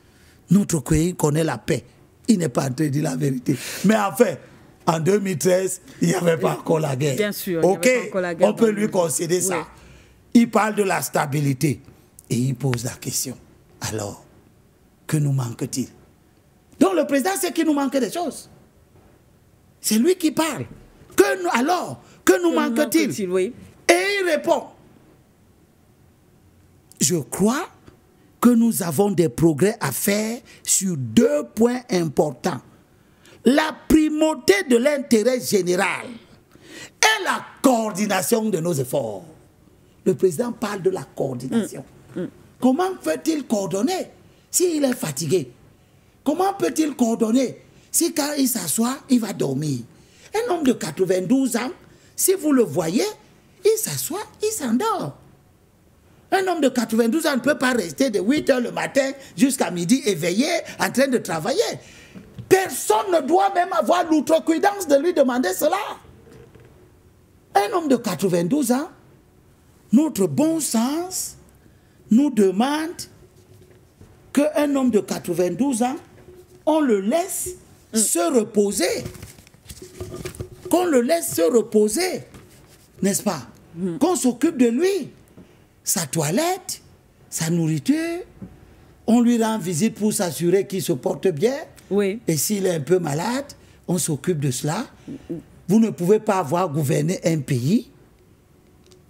B: Notre pays connaît la paix. Il n'est pas en train de dire la vérité. Mais en fait, en 2013, il n'y avait pas encore la guerre.
A: Bien sûr.
B: Ok, on peut lui concéder ça. Il parle de la stabilité. Et il pose la question. Alors, que nous manque-t-il? Donc le président sait qu'il nous manque des choses. C'est lui qui parle. Alors, que nous manque-t-il? Et il répond. Je crois que nous avons des progrès à faire sur 2 points importants. La primauté de l'intérêt général et la coordination de nos efforts. Le président parle de la coordination. Comment peut-il coordonner s'il est fatigué? Comment peut-il coordonner si quand il s'assoit, il va dormir? Un homme de 92 ans, si vous le voyez, il s'assoit, il s'endort. Un homme de 92 ans ne peut pas rester de 8 h le matin jusqu'à midi éveillé, en train de travailler. Personne ne doit même avoir l'outrecuidance de lui demander cela. Un homme de 92 ans, notre bon sens nous demande qu'un homme de 92 ans, on le laisse se reposer. Qu'on le laisse se reposer, n'est-ce pas? Qu'on s'occupe de lui. Sa toilette, sa nourriture, on lui rend visite pour s'assurer qu'il se porte bien.
A: Oui.
B: Et s'il est un peu malade, on s'occupe de cela. Vous ne pouvez pas avoir gouverné un pays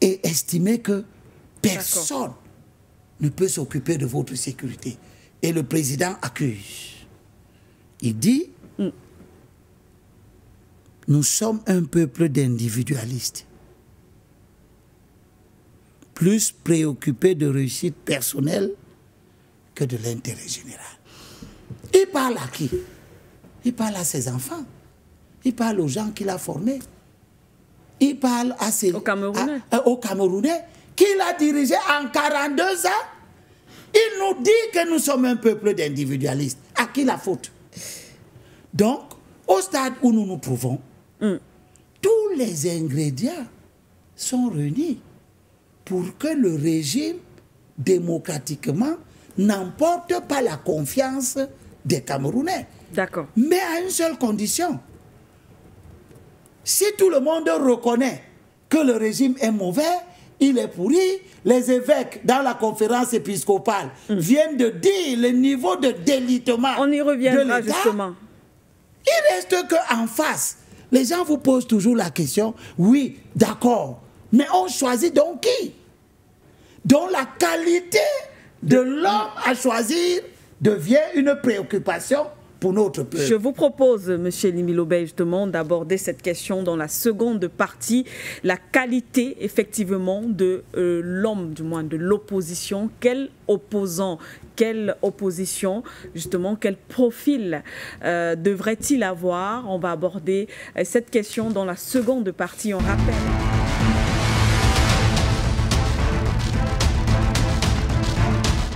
B: et estimer que personne ne peut s'occuper de votre sécurité. Et le président accuse. Il dit, nous sommes un peuple d'individualistes, plus préoccupés de réussite personnelle que de l'intérêt général. Il parle à qui? Il parle à ses enfants. Il parle aux gens qu'il a formés. Il parle à aux Camerounais qu'il a dirigés en 42 ans. Il nous dit que nous sommes un peuple d'individualistes. À qui la faute? Donc, au stade où nous nous trouvons, tous les ingrédients sont réunis pour que le régime, démocratiquement, n'emporte pas la confiance des Camerounais.
A: D'accord.
B: Mais à une seule condition. Si tout le monde reconnaît que le régime est mauvais, il est pourri, les évêques dans la conférence épiscopale viennent de dire le niveau de délitement.
A: On y reviendra justement.
B: Il reste qu'en face, les gens vous posent toujours la question, oui, d'accord, mais on choisit donc qui? Donc la qualité de l'homme à choisir devient une préoccupation pour notre peuple.
A: Je vous propose, M. Elimi Lobey, justement, d'aborder cette question dans la seconde partie, la qualité, effectivement, de l'homme, du moins de l'opposition. Quel opposant, quelle opposition, justement, quel profil devrait-il avoir? On va aborder cette question dans la seconde partie, on rappelle.